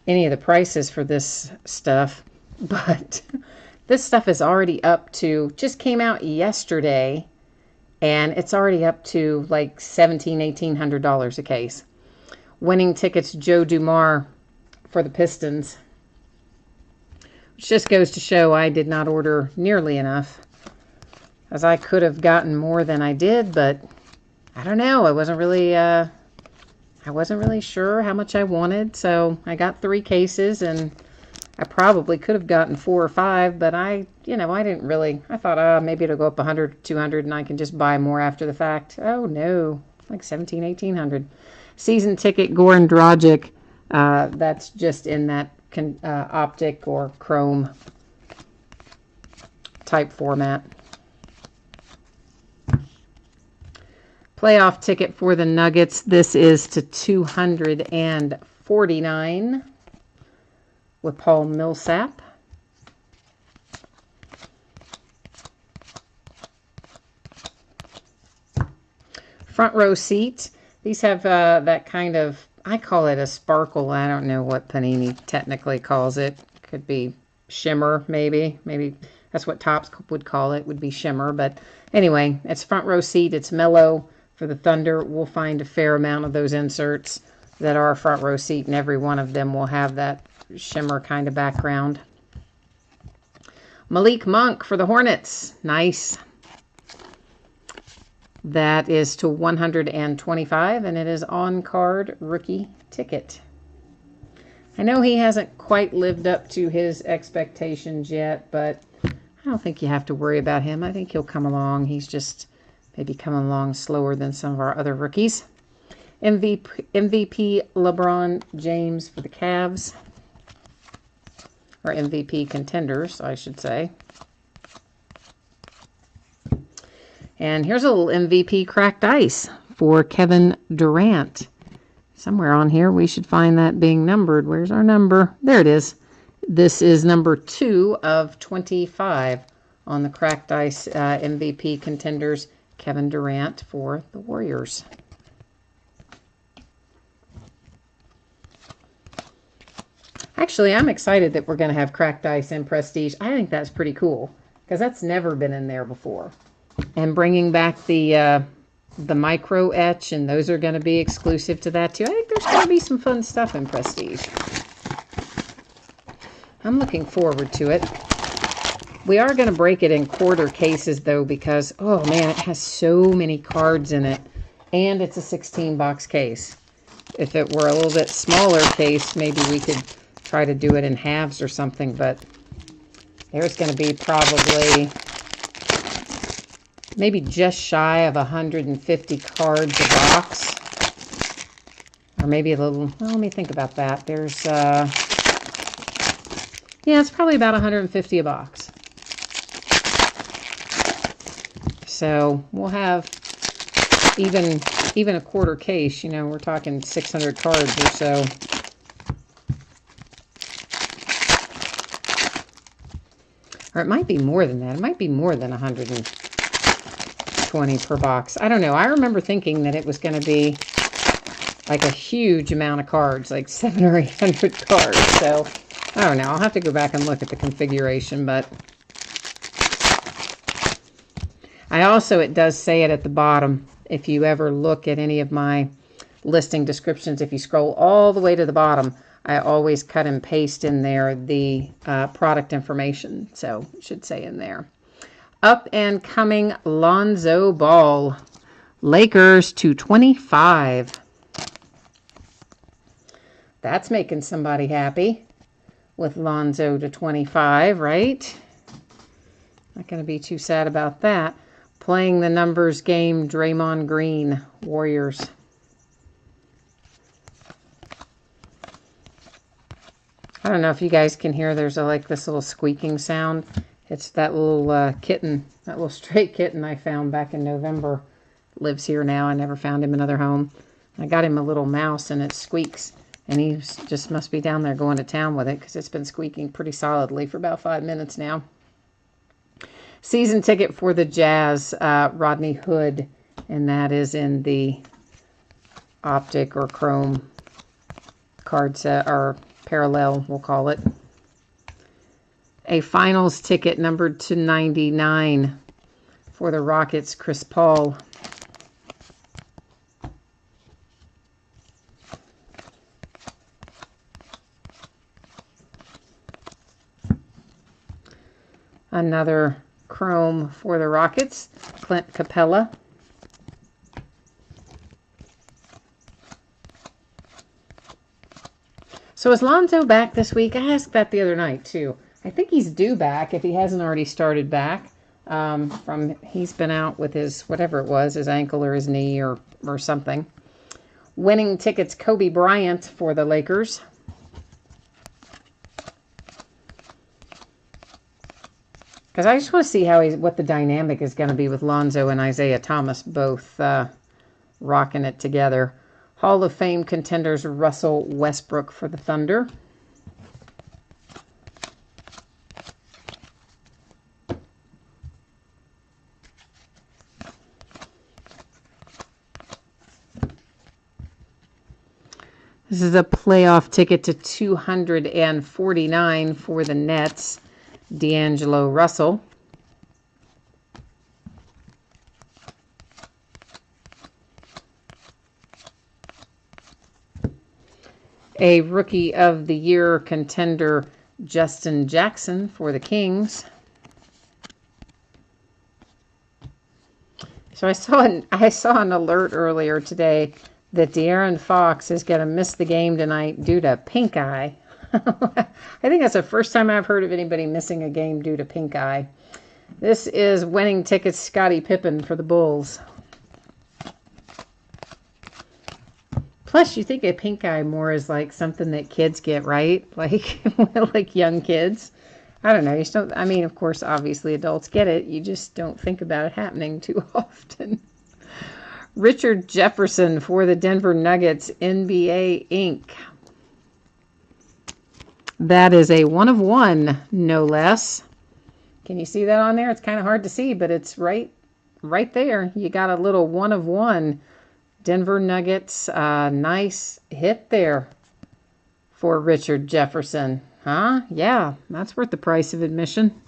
any of the prices for this stuff, but this stuff is already up to, just came out yesterday, and it's already up to like $1,700-$1,800 a case. Winning tickets, Joe Dumars for the Pistons. Which just goes to show I did not order nearly enough, as I could have gotten more than I did, but I don't know. I wasn't really sure how much I wanted, so I got 3 cases, and I probably could have gotten 4 or 5, but I didn't really. I thought, maybe it'll go up 100, 200, and I can just buy more after the fact. Oh no, like 17, 1800. Season ticket, Goran Dragic. That's just in that optic or chrome type format. Playoff ticket for the Nuggets. This is to 249 with Paul Millsap. Front row seat. These have that kind of, I call it a sparkle. I don't know what Panini technically calls it. Could be shimmer, maybe. Maybe that's what Topps would call it, would be shimmer. But anyway, it's front row seat. It's mellow for the Thunder. We'll find a fair amount of those inserts that are front row seat, and every one of them will have that shimmer kind of background. Malik Monk for the Hornets. Nice. That is to 125, and it is on-card rookie ticket. I know he hasn't quite lived up to his expectations yet, but I don't think you have to worry about him. I think he'll come along. He's just maybe coming along slower than some of our other rookies. MVP LeBron James for the Cavs. Or MVP contenders, I should say. And here's a little MVP cracked ice for Kevin Durant. Somewhere on here we should find that being numbered. Where's our number? There it is. This is number 2 of 25 on the cracked ice MVP contenders. Kevin Durant for the Warriors. Actually, I'm excited that we're going to have cracked ice in Prestige. I think that's pretty cool because that's never been in there before. And bringing back the micro etch, and those are going to be exclusive to that too. I think there's going to be some fun stuff in Prestige. I'm looking forward to it. We are going to break it in quarter cases though, because oh man, it has so many cards in it, and it's a 16-box case. If it were a little bit smaller case, maybe we could try to do it in halves or something, but there's going to be probably maybe just shy of 150 cards a box. Or maybe a little, well, let me think about that. There's, yeah, it's probably about 150 a box. So we'll have even a quarter case, you know, we're talking 600 cards or so. Or it might be more than that. It might be more than 120 per box. I don't know. I remember thinking that it was going to be like a huge amount of cards, like 700 or 800 cards. So I don't know. I'll have to go back and look at the configuration, but I also, it does say it at the bottom. If you ever look at any of my listing descriptions, if you scroll all the way to the bottom, I always cut and paste in there the product information. So it should say in there. Up and coming Lonzo Ball. Lakers to 25. That's making somebody happy with Lonzo to 25, right? Not going to be too sad about that. Playing the numbers game, Draymond Green, Warriors. I don't know if you guys can hear, there's like this little squeaking sound. It's that little kitten, that little stray kitten I found back in November. Lives here now. I never found him another home. I got him a little mouse and it squeaks. And he just must be down there going to town with it because it's been squeaking pretty solidly for about 5 minutes now. Season ticket for the Jazz, Rodney Hood. And that is in the optic or chrome card set, or parallel, we'll call it. A finals ticket numbered to 99 for the Rockets, Chris Paul. Another chrome for the Rockets, Clint Capella. So is Lonzo back this week? I asked that the other night too. I think he's due back if he hasn't already started back. He's been out with his, whatever it was, his ankle or his knee or something. Winning tickets, Kobe Bryant for the Lakers. Because I just want to see what the dynamic is going to be with Lonzo and Isaiah Thomas both rocking it together. Hall of Fame contenders, Russell Westbrook for the Thunder. This is a playoff ticket to 249 for the Nets, D'Angelo Russell. A Rookie of the Year contender, Justin Jackson for the Kings. So I saw an alert earlier today that De'Aaron Fox is going to miss the game tonight due to pink eye. I think that's the first time I've heard of anybody missing a game due to pink eye. This is winning tickets, Scottie Pippen for the Bulls. Plus, you think a pink eye more is like something that kids get, right? Like, like young kids. I don't know. You just don't. I mean, of course, obviously adults get it. You just don't think about it happening too often. Richard Jefferson for the Denver Nuggets, NBA Inc. That is a 1 of 1, no less. Can you see that on there? It's kind of hard to see, but it's right there. You got a little 1 of 1. Denver Nuggets, nice hit there for Richard Jefferson. Huh? Yeah, that's worth the price of admission.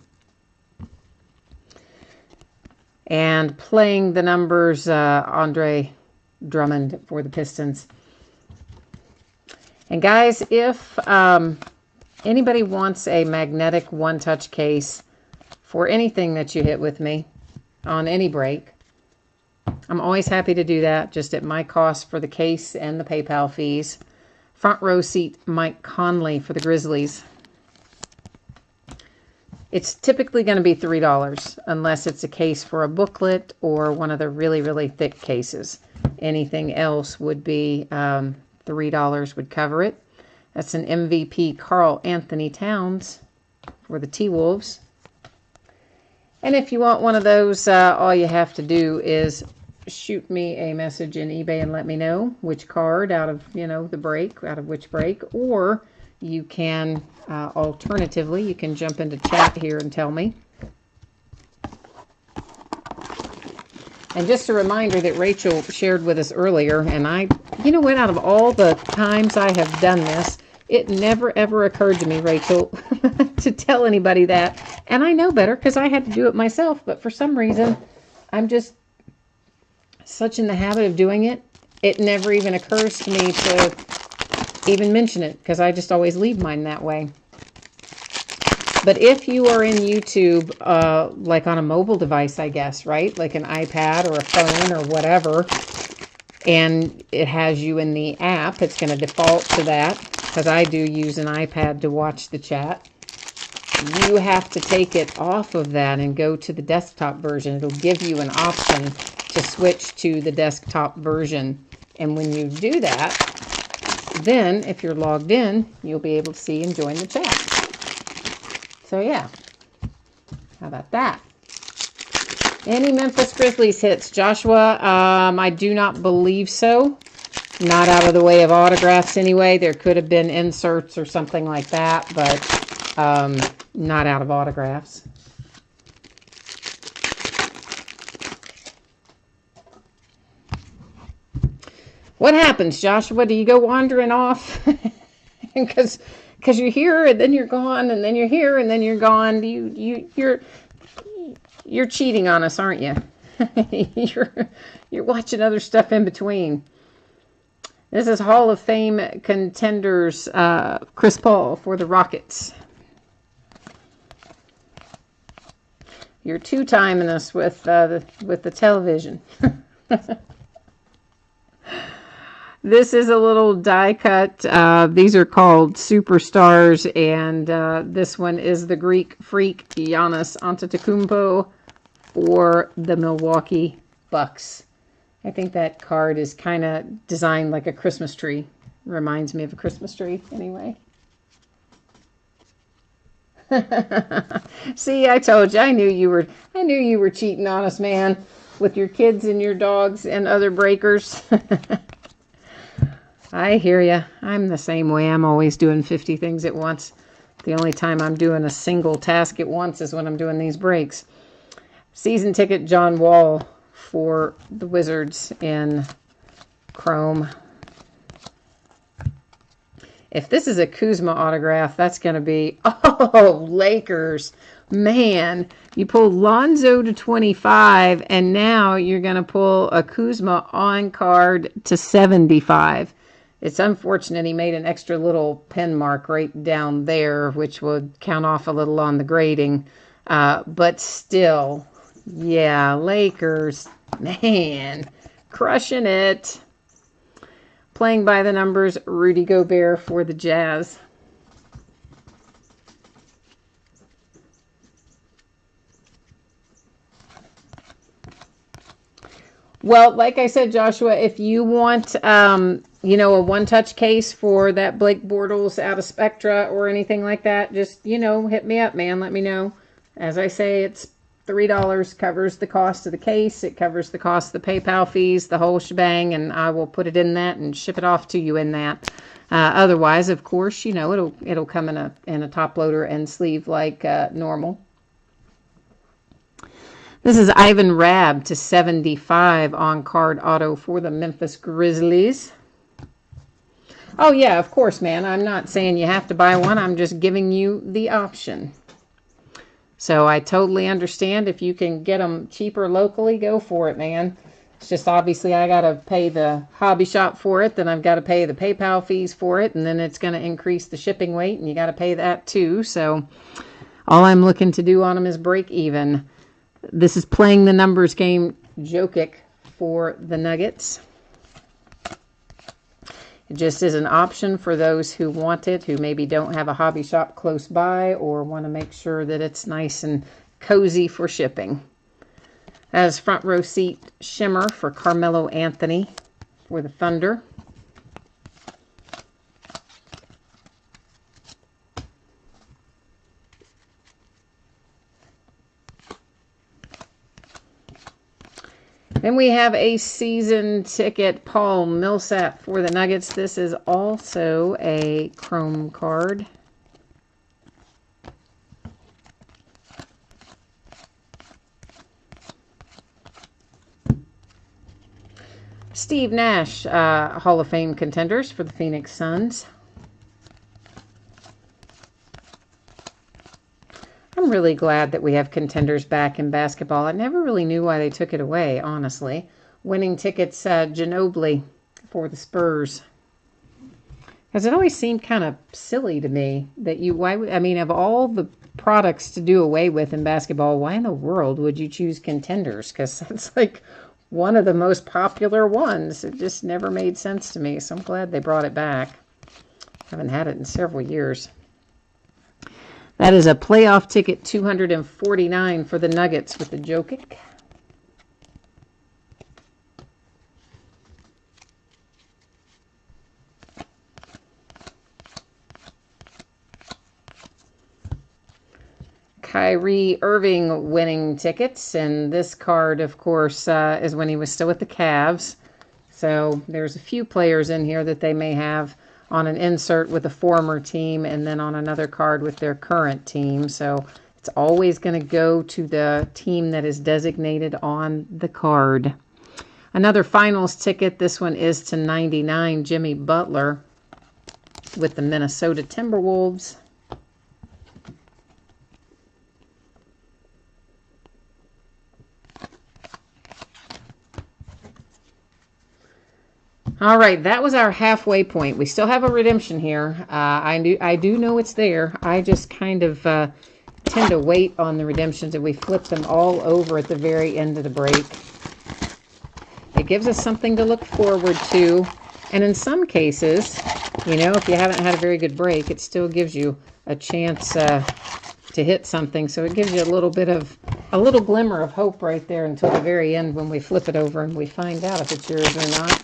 And playing the numbers, Andre Drummond for the Pistons. And guys, if anybody wants a magnetic one-touch case for anything that you hit with me on any break, I'm always happy to do that, just at my cost for the case and the PayPal fees. Front row seat, Mike Conley for the Grizzlies. It's typically going to be $3 unless it's a case for a booklet or one of the really, really thick cases. Anything else would be $3 would cover it. That's an MVP Karl Anthony Towns for the T-Wolves. And if you want one of those, all you have to do is shoot me a message in eBay and let me know which card out of, the break, out of which break, or you can, alternatively, you can jump into chat here and tell me. And just a reminder that Rachel shared with us earlier, and you know what, out of all the times I have done this, it never ever occurred to me, Rachel, to tell anybody that. And I know better because I had to do it myself, but for some reason, I'm just such in the habit of doing it, it never even occurs to me to even mention it, because I just always leave mine that way. But if you are in YouTube, like on a mobile device, I guess, right? Like an iPad or a phone or whatever, and it has you in the app, it's going to default to that, because I do use an iPad to watch the chat. You have to take it off of that and go to the desktop version. It'll give you an option to switch to the desktop version. And when you do that, then if you're logged in, you'll be able to see and join the chat. So yeah, how about that? Any Memphis Grizzlies hits? Joshua, I do not believe so. Not out of the way of autographs anyway. There could have been inserts or something like that, but not out of autographs. What happens, Joshua? Do you go wandering off? because you're here and then you're gone, and then you're here and then you're gone. You're cheating on us, aren't you? You're watching other stuff in between. This is Hall of Fame contenders Chris Paul for the Rockets. You're two-timing us with the television. This is a little die cut. These are called Superstars, and this one is the Greek Freak Giannis Antetokounmpo for the Milwaukee Bucks. I think that card is kind of designed like a Christmas tree. Reminds me of a Christmas tree, anyway. See, I told you. I knew you were cheating on us, man, with your kids and your dogs and other breakers. I hear you. I'm the same way. I'm always doing 50 things at once. The only time I'm doing a single task at once is when I'm doing these breaks. Season ticket John Wall for the Wizards in Chrome. If this is a Kuzma autograph, that's going to be, oh, Lakers. Man, you pulled Lonzo to 25, and now you're going to pull a Kuzma on card to 75. It's unfortunate he made an extra little pen mark right down there, which would count off a little on the grading. But still, yeah, Lakers, man, crushing it. Playing by the numbers, Rudy Gobert for the Jazz. Well, like I said, Joshua, if you want, a one-touch case for that Blake Bortles out of Spectra or anything like that, just, hit me up, man. Let me know. As I say, it's $3, covers the cost of the case. It covers the cost of the PayPal fees, the whole shebang, and I will put it in that and ship it off to you in that. Otherwise, of course, it'll come in a top loader and sleeve like normal. This is Ivan Rabb to 75 on card auto for the Memphis Grizzlies. Oh, yeah, of course, man. I'm not saying you have to buy one. I'm just giving you the option. So I totally understand. If you can get them cheaper locally, go for it, man. It's just obviously I got to pay the hobby shop for it. Then I've got to pay the PayPal fees for it. And then it's going to increase the shipping weight. And you got to pay that too. So all I'm looking to do on them is break even. This is playing the numbers game, Jokic for the Nuggets. It just is an option for those who want it, who maybe don't have a hobby shop close by or want to make sure that it's nice and cozy for shipping. As front row seat shimmer for Carmelo Anthony for the Thunder. Then we have a season ticket, Paul Millsap for the Nuggets. This is also a chrome card. Steve Nash, Hall of Fame contenders for the Phoenix Suns. I'm really glad that we have contenders back in basketball. I never really knew why they took it away, honestly. Winning tickets, Ginobili for the Spurs. Because it always seemed kind of silly to me that of all the products to do away with in basketball, why in the world would you choose contenders? Because that's like one of the most popular ones. It just never made sense to me. So I'm glad they brought it back. Haven't had it in several years. That is a playoff ticket, 249 for the Nuggets with the Jokic. Kyrie Irving winning tickets, and this card, of course, is when he was still with the Cavs. So there's a few players in here that they may have on an insert with a former team and then on another card with their current team. So it's always going to go to the team that is designated on the card. Another finals ticket. This one is to 99, Jimmy Butler. with the Minnesota Timberwolves. All right, that was our halfway point. We still have a redemption here. I do know it's there. I just kind of tend to wait on the redemptions, and we flip them all over at the very end of the break. It gives us something to look forward to, and in some cases, you know, if you haven't had a very good break, it still gives you a chance to hit something. So it gives you a little glimmer of hope right there until the very end when we flip it over and we find out if it's yours or not.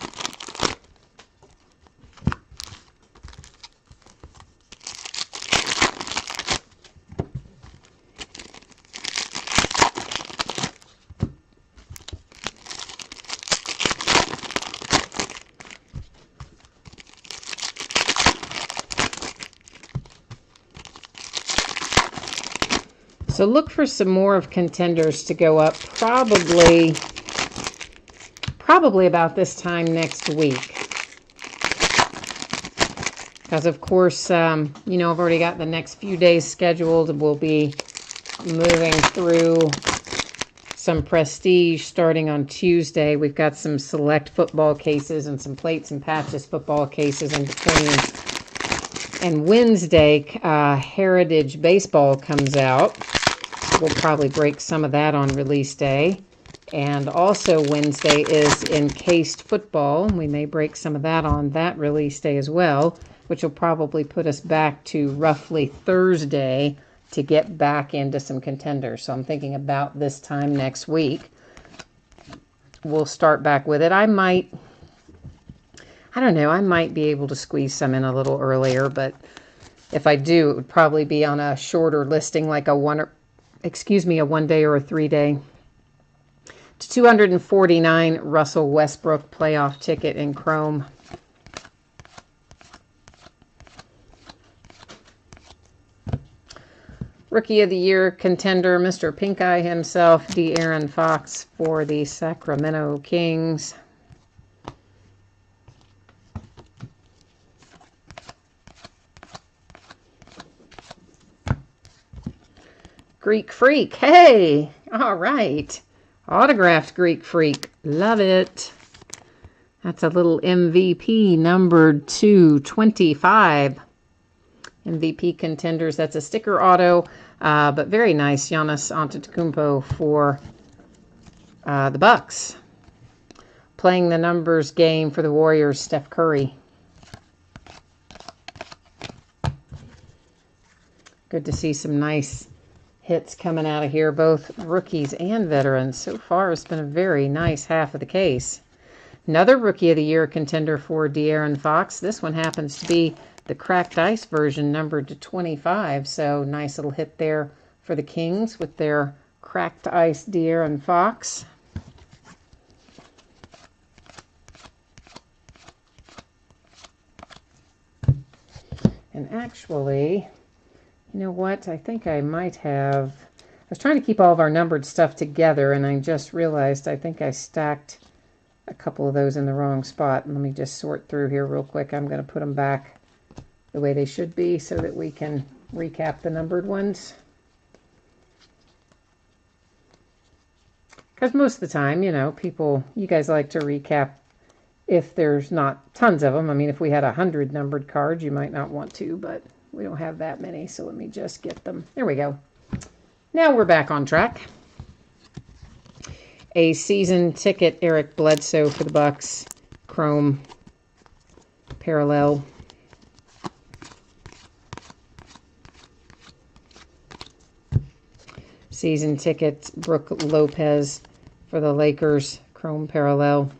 So look for some more of Contenders to go up, probably about this time next week. Because, of course, you know, I've already got the next few days scheduled. We'll be moving through some Prestige starting on Tuesday. We've got some select football cases and some Plates and Patches football cases in between. And Wednesday, Heritage Baseball comes out. We'll probably break some of that on release day. And also Wednesday is Encased Football. We may break some of that on that release day as well, which will probably put us back to roughly Thursday to get back into some Contenders. So I'm thinking about this time next week, we'll start back with it. I don't know, I might be able to squeeze some in a little earlier, but if I do, it would probably be on a shorter listing, like a one day or a 3 day. To 249 Russell Westbrook playoff ticket in chrome. Rookie of the Year contender, Mr. Pink Eye himself, De'Aaron Fox for the Sacramento Kings. Greek Freak. Hey, all right. Autographed Greek Freak. Love it. That's a little MVP numbered 225. MVP Contenders. That's a sticker auto, but very nice. Giannis Antetokounmpo for the Bucks. Playing the numbers game for the Warriors, Steph Curry. Good to see some nice hits coming out of here, both rookies and veterans. So far, it's been a very nice half of the case. Another Rookie of the Year contender for De'Aaron Fox. This one happens to be the cracked ice version, numbered to 25. So nice little hit there for the Kings with their cracked ice De'Aaron Fox. And actually, you know what? I think I might have... I was trying to keep all of our numbered stuff together, and I just realized I think I stacked a couple of those in the wrong spot. Let me just sort through here real quick. I'm going to put them back the way they should be so that we can recap the numbered ones. Because most of the time, you know, you guys like to recap if there's not tons of them. I mean, if we had 100 numbered cards, you might not want to, but we don't have that many, so let me just get them. There we go. Now we're back on track. A season ticket, Eric Bledsoe for the Bucks. Chrome parallel. Season ticket, Brooke Lopez for the Lakers. Chrome parallel.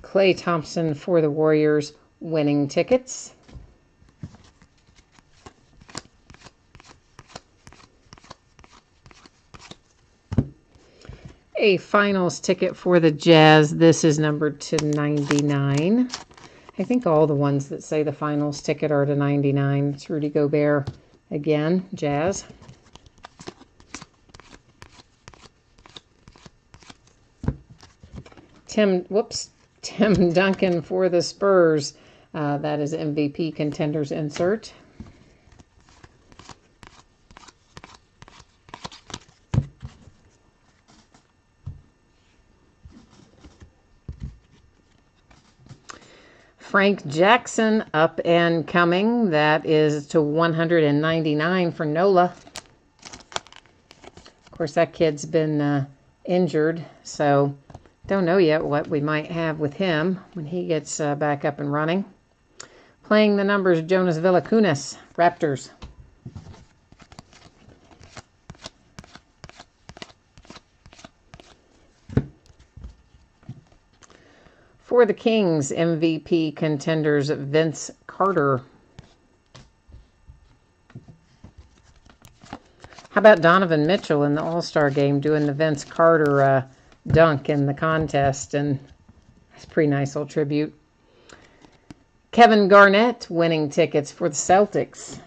Klay Thompson for the Warriors, winning tickets. A finals ticket for the Jazz. This is numbered to 99. I think all the ones that say the finals ticket are to 99. It's Rudy Gobert again, Jazz. Tim Duncan for the Spurs. That is MVP Contenders insert. Frank Jackson up and coming. That is to 199 for Nola. Of course, that kid's been injured, so don't know yet what we might have with him when he gets back up and running. Playing the numbers, Jonas Valanciunas, Raptors. For the Kings, MVP Contenders, Vince Carter. How about Donovan Mitchell in the All-Star game doing the Vince Carter dunk in the contest? And that's a pretty nice little tribute. Kevin Garnett winning tickets for the Celtics.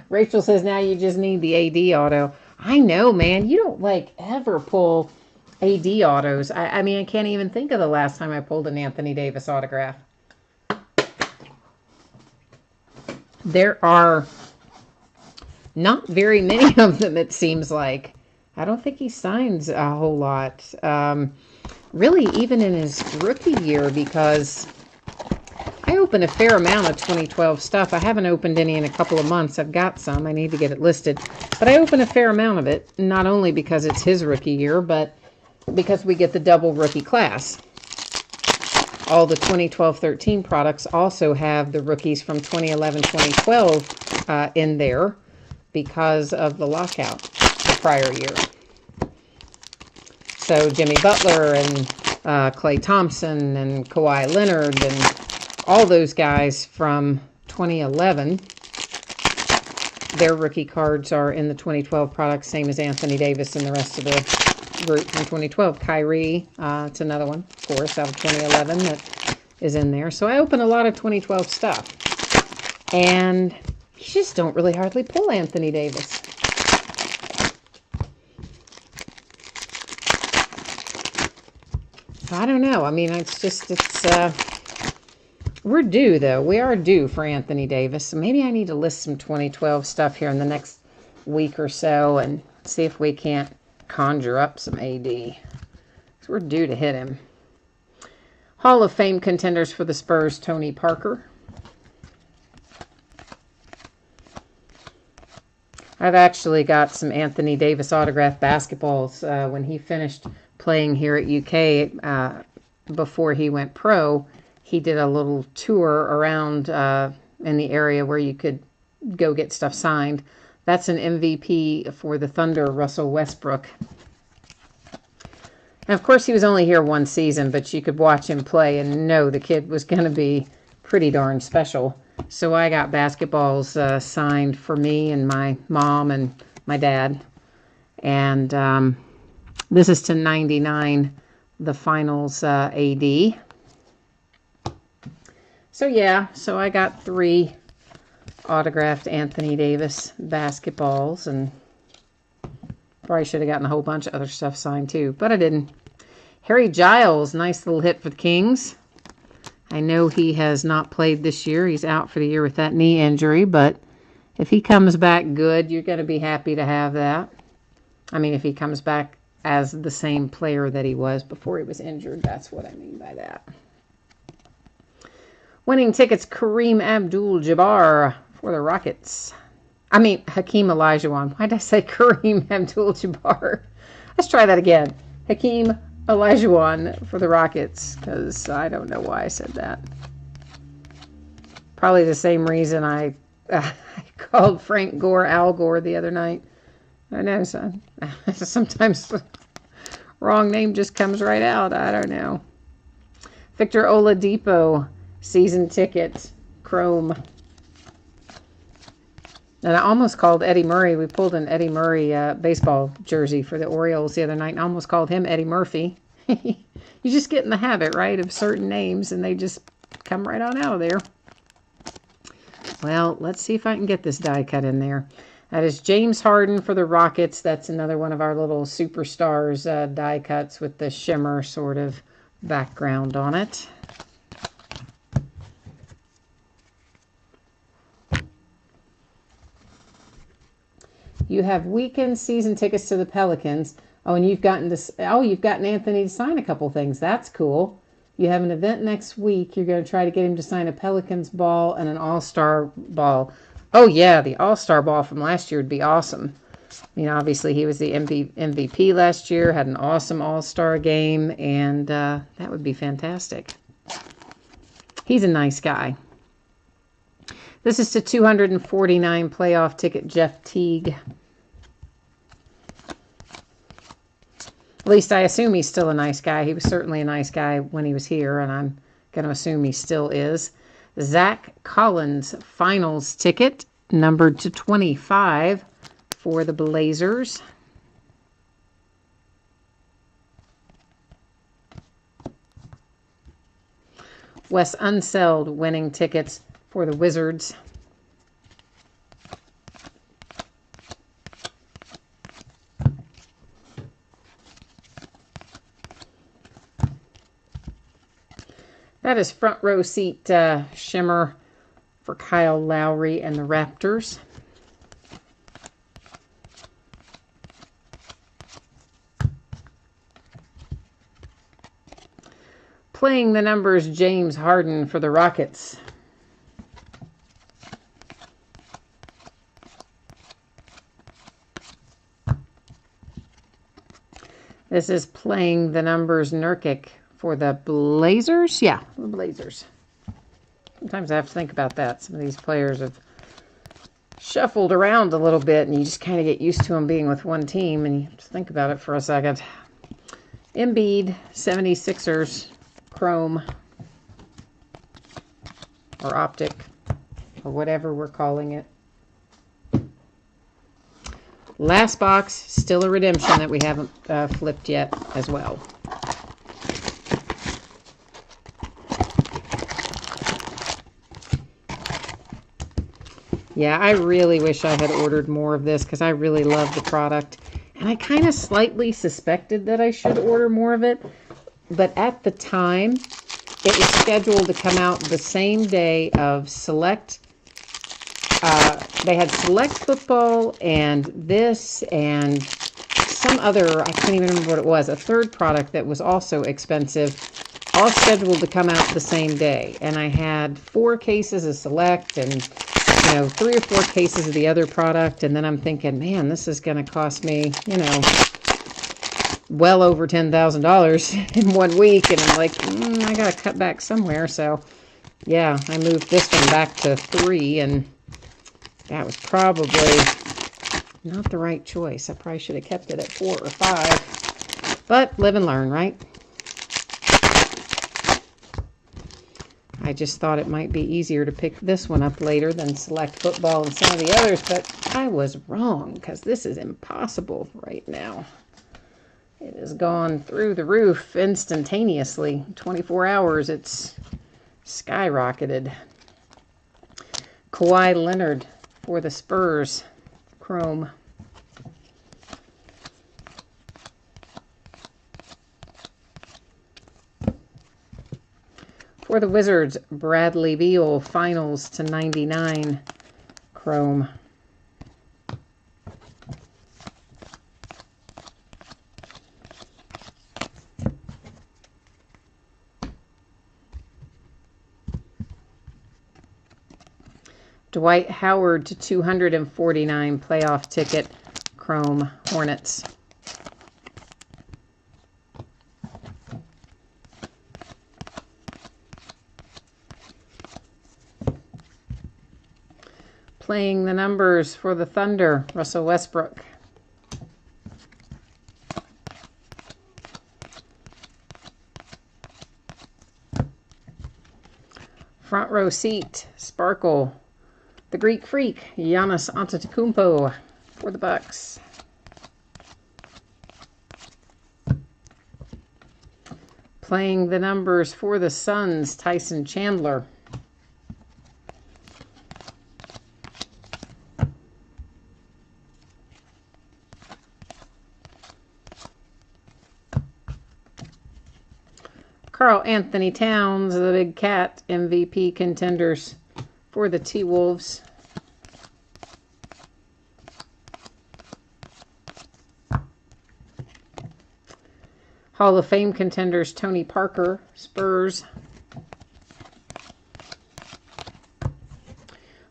Rachel says now you just need the AD auto. I know, man. You don't like ever pull AD autos. I mean, I can't even think of the last time I pulled an Anthony Davis autograph. There are not very many of them, it seems like. I don't think he signs a whole lot. Really, even in his rookie year, because I opened a fair amount of 2012 stuff. I haven't opened any in a couple of months. I've got some. I need to get it listed. But I opened a fair amount of it, not only because it's his rookie year, but because we get the double rookie class. All the 2012-13 products also have the rookies from 2011-2012 in there because of the lockout the prior year. So Jimmy Butler and Klay Thompson and Kawhi Leonard and all those guys from 2011, their rookie cards are in the 2012 products, same as Anthony Davis and the rest of the group from 2012. Kyrie, it's another one, of course, out of 2011 that is in there. So I open a lot of 2012 stuff. And you just don't really hardly pull Anthony Davis. I don't know. I mean, we're due, though. We are due for Anthony Davis. So maybe I need to list some 2012 stuff here in the next week or so and see if we can't conjure up some AD. So we're due to hit him. Hall of Fame contenders for the Spurs, Tony Parker. I've actually got some Anthony Davis autographed basketballs when he finished playing here at UK before he went pro. He did a little tour around in the area where you could go get stuff signed. That's an MVP for the Thunder, Russell Westbrook. And of course, he was only here one season, but you could watch him play and know the kid was going to be pretty darn special. So I got basketballs signed for me and my mom and my dad. And this is to 99, the finals AD. So yeah, so I got 3 autographed Anthony Davis basketballs, and probably should have gotten a whole bunch of other stuff signed too, but I didn't. Harry Giles, nice little hit for the Kings. I know he has not played this year. He's out for the year with that knee injury, but if he comes back good, you're going to be happy to have that. I mean, if he comes back as the same player that he was before he was injured, that's what I mean by that. Winning tickets, Kareem Abdul-Jabbar for the Rockets. I mean, Hakeem Olajuwon. Why did I say Kareem Abdul-Jabbar? Let's try that again. Hakeem Olajuwon for the Rockets, because I don't know why I said that. Probably the same reason I called Frank Gore Al Gore the other night. I know, son. Sometimes wrong name just comes right out. I don't know. Victor Oladipo, season ticket, chrome. And I almost called Eddie Murray. We pulled an Eddie Murray baseball jersey for the Orioles the other night and I almost called him Eddie Murphy. You just get in the habit, right, of certain names, and they just come right on out of there. Well, let's see if I can get this die cut in there. That is James Harden for the Rockets. That's another one of our little superstars die cuts with the shimmer sort of background on it. You have weekend season tickets to the Pelicans. Oh, and you've gotten this. Oh, you've gotten Anthony to sign a couple things. That's cool. You have an event next week. You're going to try to get him to sign a Pelicans ball and an All-Star ball. Oh, yeah, the All-Star ball from last year would be awesome. I mean, obviously, he was the MVP last year, had an awesome All-Star game, and that would be fantastic. He's a nice guy. This is to 249 playoff ticket, Jeff Teague. At least I assume he's still a nice guy. He was certainly a nice guy when he was here, and I'm going to assume he still is. Zach Collins finals ticket, numbered to 25 for the Blazers. Wes Unseld winning tickets for the Wizards. That is front row seat shimmer for Kyle Lowry and the Raptors. Playing the numbers, James Harden for the Rockets. This is playing the numbers, Nurkic for the Blazers. Yeah, the Blazers. Sometimes I have to think about that. Some of these players have shuffled around a little bit, and you just kind of get used to them being with one team, and you have to think about it for a second. Embiid, 76ers, chrome, or optic, or whatever we're calling it. Last box, still a redemption that we haven't flipped yet as well. Yeah, I really wish I had ordered more of this because I really love the product. And I kind of slightly suspected that I should order more of it. But at the time, it was scheduled to come out the same day of Select. They had Select Football and this and some other, I can't even remember what it was, a third product that was also expensive, all scheduled to come out the same day. And I had 4 cases of Select and 3 or 4 cases of the other product, and then I'm thinking, man, this is going to cost me, well over $10,000 in 1 week, and I'm like, I got to cut back somewhere, so yeah, I moved this one back to 3, and that was probably not the right choice. I probably should have kept it at 4 or 5, but live and learn, right? I just thought it might be easier to pick this one up later than Select Football and some of the others, but I was wrong because this is impossible right now. It has gone through the roof instantaneously. 24 hours, it's skyrocketed. Kawhi Leonard for the Spurs, chrome. For the Wizards, Bradley Beal, finals to 99, chrome. Dwight Howard to 249, playoff ticket, chrome, Hornets. Playing the numbers for the Thunder, Russell Westbrook. Front row seat, sparkle, the Greek Freak, Giannis Antetokounmpo for the Bucks. Playing the numbers for the Suns, Tyson Chandler. Karl Anthony Towns, the Big Cat, MVP contenders for the T-Wolves. Hall of Fame contenders, Tony Parker, Spurs.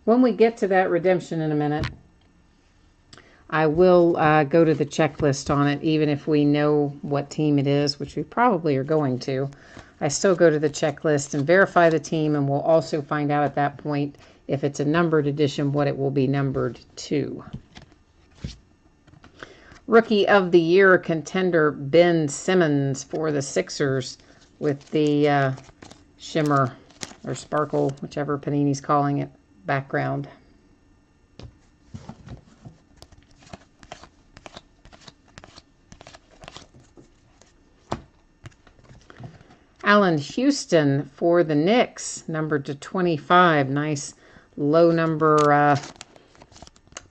When we get to that redemption in a minute, I will go to the checklist on it, even if we know what team it is, which we probably are going to. I still go to the checklist and verify the team, and we'll also find out at that point if it's a numbered edition, what it will be numbered to. Rookie of the Year contender, Ben Simmons for the Sixers with the shimmer or sparkle, whichever Panini's calling it, background. Allen Houston for the Knicks, numbered to 25. Nice low number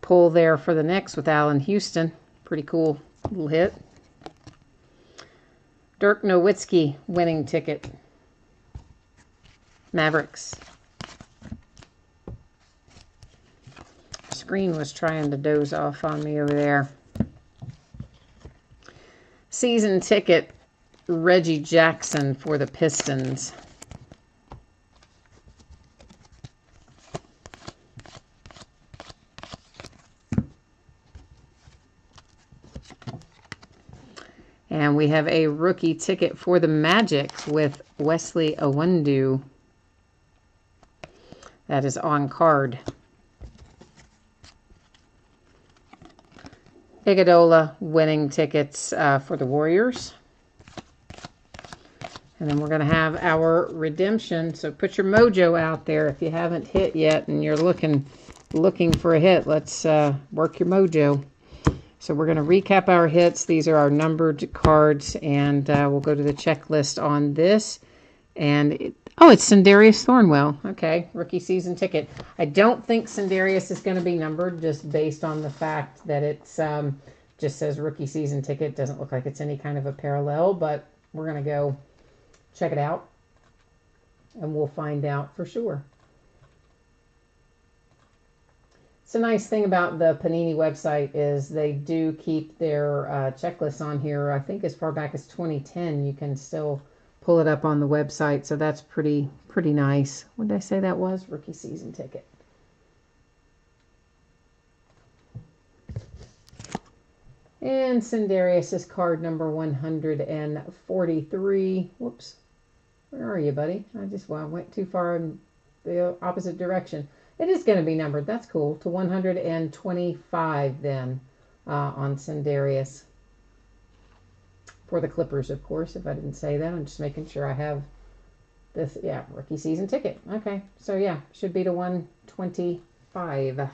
pull there for the Knicks with Allen Houston. Pretty cool little hit. Dirk Nowitzki winning ticket. Mavericks. Screen was trying to doze off on me over there. Season ticket, Reggie Jackson for the Pistons. And we have a rookie ticket for the Magic with Wesley Iwundu. That is on card. Iguodala winning tickets for the Warriors. And then we're going to have our redemption. So put your mojo out there if you haven't hit yet and you're looking for a hit. Let's work your mojo. So we're going to recap our hits. These are our numbered cards, and we'll go to the checklist on this. And it's Sindarius Thornwell. Okay, rookie season ticket. I don't think Sindarius is going to be numbered just based on the fact that it's just says rookie season ticket. Doesn't look like it's any kind of a parallel, but we're going to go check it out, and we'll find out for sure. It's a nice thing about the Panini website is they do keep their checklists on here. I think as far back as 2010, you can still pull it up on the website, so that's pretty nice. What did I say that was? Rookie season ticket. And Sindarius is card number 143. Whoops. Where are you, buddy? I went too far in the opposite direction. It is going to be numbered. That's cool. To 125 then on Sindarius. For the Clippers, of course, if I didn't say that. I'm just making sure I have this. Yeah, rookie season ticket. Okay. So, yeah, should be to 125.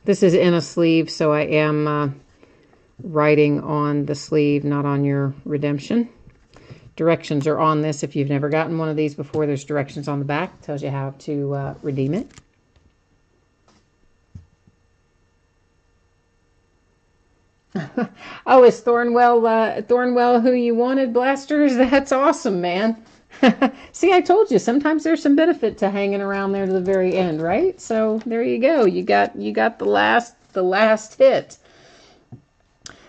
This is in a sleeve, so I am writing on the sleeve, not on your redemption. Directions are on this. If you've never gotten one of these before, there's directions on the back. Tells you how to redeem it. Oh, is Thornwell who you wanted, Blasters? That's awesome, man. See, I told you, sometimes there's some benefit to hanging around there to the very end, right? So there you go. You got the last hit.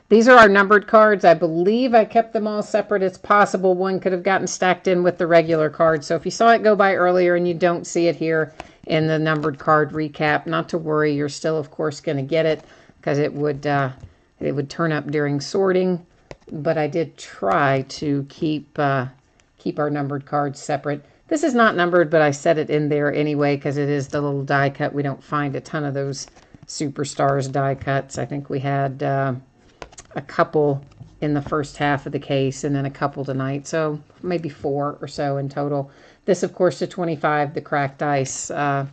These are our numbered cards. I believe I kept them all separate. It's possible one could have gotten stacked in with the regular card. So if you saw it go by earlier and you don't see it here in the numbered card recap, not to worry. You're still, of course, going to get it because it would turn up during sorting. But I did try to keep our numbered cards separate. This is not numbered, but I set it in there anyway because it is the little die cut. We don't find a ton of those Superstars die cuts. I think we had a couple in the first half of the case and then a couple tonight. So maybe 4 or so in total. This, of course, to 25, the cracked ice for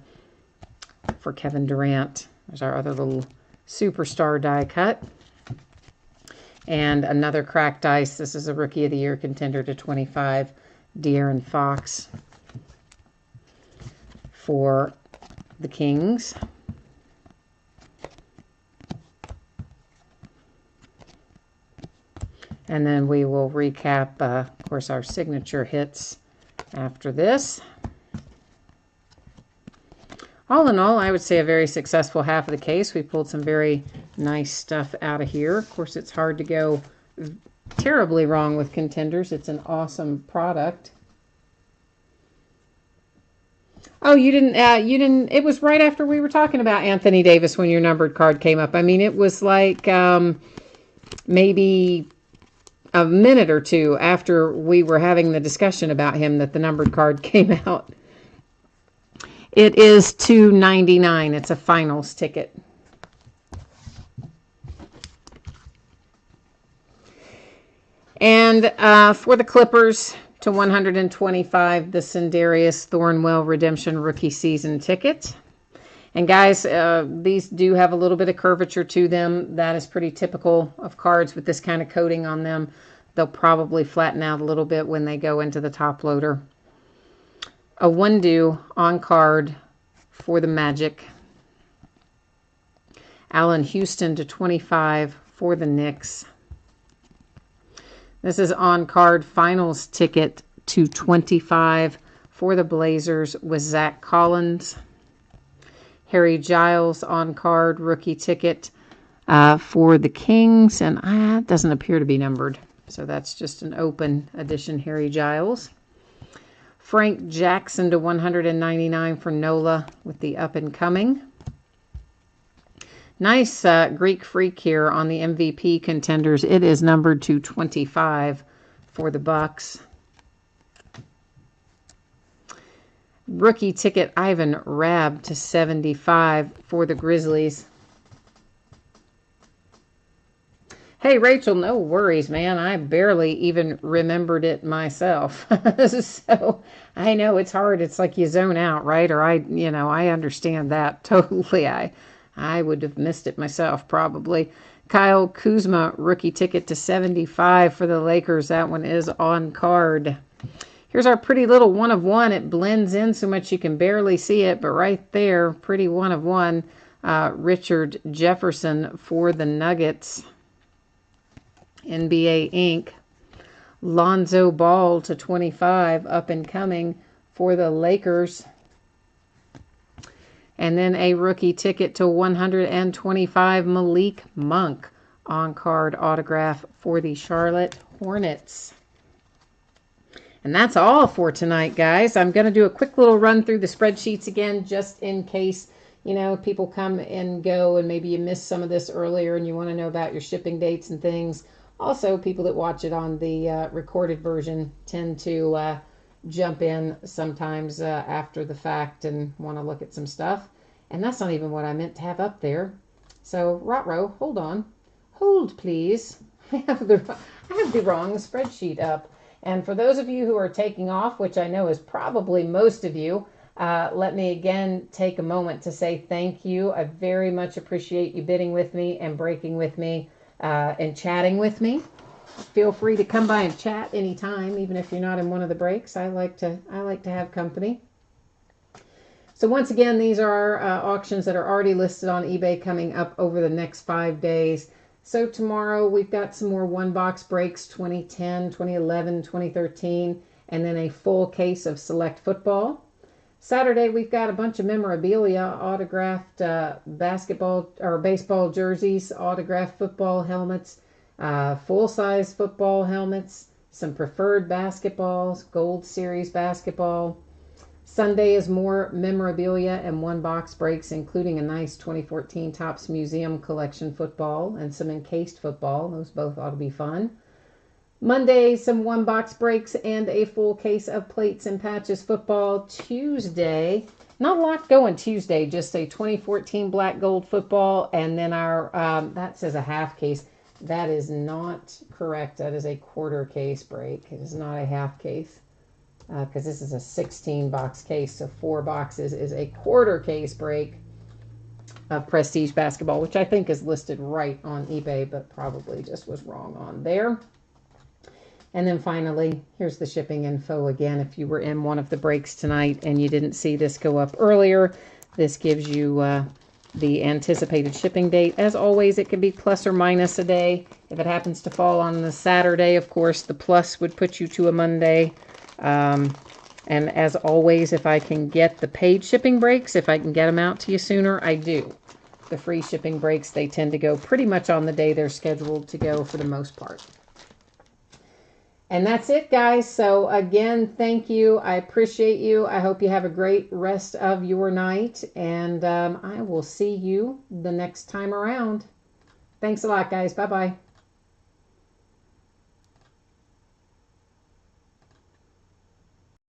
Kevin Durant. There's our other little Superstar die cut. And another cracked ice. This is a Rookie of the Year contender to 25, De'Aaron Fox for the Kings. And then we will recap, of course, our signature hits after this. All in all, I would say a very successful half of the case. We pulled some very nice stuff out of here. Of course, it's hard to go terribly wrong with Contenders. It's an awesome product. Oh, you didn't, it was right after we were talking about Anthony Davis when your numbered card came up. I mean, it was like maybe a minute or two after we were having the discussion about him that the numbered card came out. It is $2.99. It's a finals ticket. And for the Clippers, to 125, the Sindarius Thornwell Redemption Rookie Season ticket. And guys, these do have a little bit of curvature to them. That is pretty typical of cards with this kind of coating on them. They'll probably flatten out a little bit when they go into the top loader. A one-due on card for the Magic. Allen Houston to 25 for the Knicks. This is on-card finals ticket to 25 for the Blazers with Zach Collins. Harry Giles on-card rookie ticket for the Kings, and that doesn't appear to be numbered. So that's just an open edition Harry Giles. Frank Jackson to 199 for NOLA with the up-and-coming. Nice Greek Freak here on the MVP Contenders. It is numbered to 25 for the Bucks. Rookie ticket Ivan Rabb to 75 for the Grizzlies. Hey, Rachel, no worries, man. I barely even remembered it myself. So I know it's hard. It's like you zone out, right? Or I understand that totally. I would have missed it myself, probably. Kyle Kuzma, rookie ticket to 75 for the Lakers. That one is on card. Here's our pretty little one of one. It blends in so much you can barely see it, but right there, pretty one of one. Richard Jefferson for the Nuggets. NBA Inc. Lonzo Ball to 25, up and coming for the Lakers. And then a rookie ticket to 125, Malik Monk, on-card autograph for the Charlotte Hornets. And that's all for tonight, guys. I'm going to do a quick little run through the spreadsheets again, just in case, people come and go, and maybe you missed some of this earlier and you want to know about your shipping dates and things. Also, people that watch it on the recorded version tend to jump in sometimes after the fact and want to look at some stuff. And that's not even what I meant to have up there. So, Rotro, hold on. Hold, please. I have the wrong spreadsheet up. And for those of you who are taking off, which I know is probably most of you, let me again take a moment to say thank you. I very much appreciate you bidding with me and breaking with me and chatting with me. Feel free to come by and chat anytime, even if you're not in one of the breaks. I like to have company. So once again, these are auctions that are already listed on eBay coming up over the next 5 days. So tomorrow we've got some more one-box breaks, 2010, 2011, 2013, and then a full case of Select Football. Saturday we've got a bunch of memorabilia, autographed basketball or baseball jerseys, autographed football helmets, full-size football helmets, some preferred basketballs, Gold Series basketball. Sunday is more memorabilia and one-box breaks, including a nice 2014 Topps Museum Collection football and some encased football. Those both ought to be fun. Monday, some one-box breaks and a full case of Plates and Patches football. Tuesday, not a lot going Tuesday, just a 2014 Black Gold Football, and then our, that says a half case. That is not correct. That is a quarter case break. It is not a half case, because this is a 16-box case, so 4 boxes is a quarter case break of Prestige Basketball, which I think is listed right on eBay, but probably just was wrong on there. And then finally, here's the shipping info again. If you were in one of the breaks tonight and you didn't see this go up earlier, this gives you the anticipated shipping date. As always, it can be plus or minus a day. If it happens to fall on the Saturday, of course, the plus would put you to a Monday. And as always, if I can get the paid shipping breaks, if I can get them out to you sooner, I do. The free shipping breaks, they tend to go pretty much on the day they're scheduled to go for the most part. And that's it, guys. So again, thank you. I appreciate you. I hope you have a great rest of your night. And I will see you the next time around. Thanks a lot, guys. Bye-bye.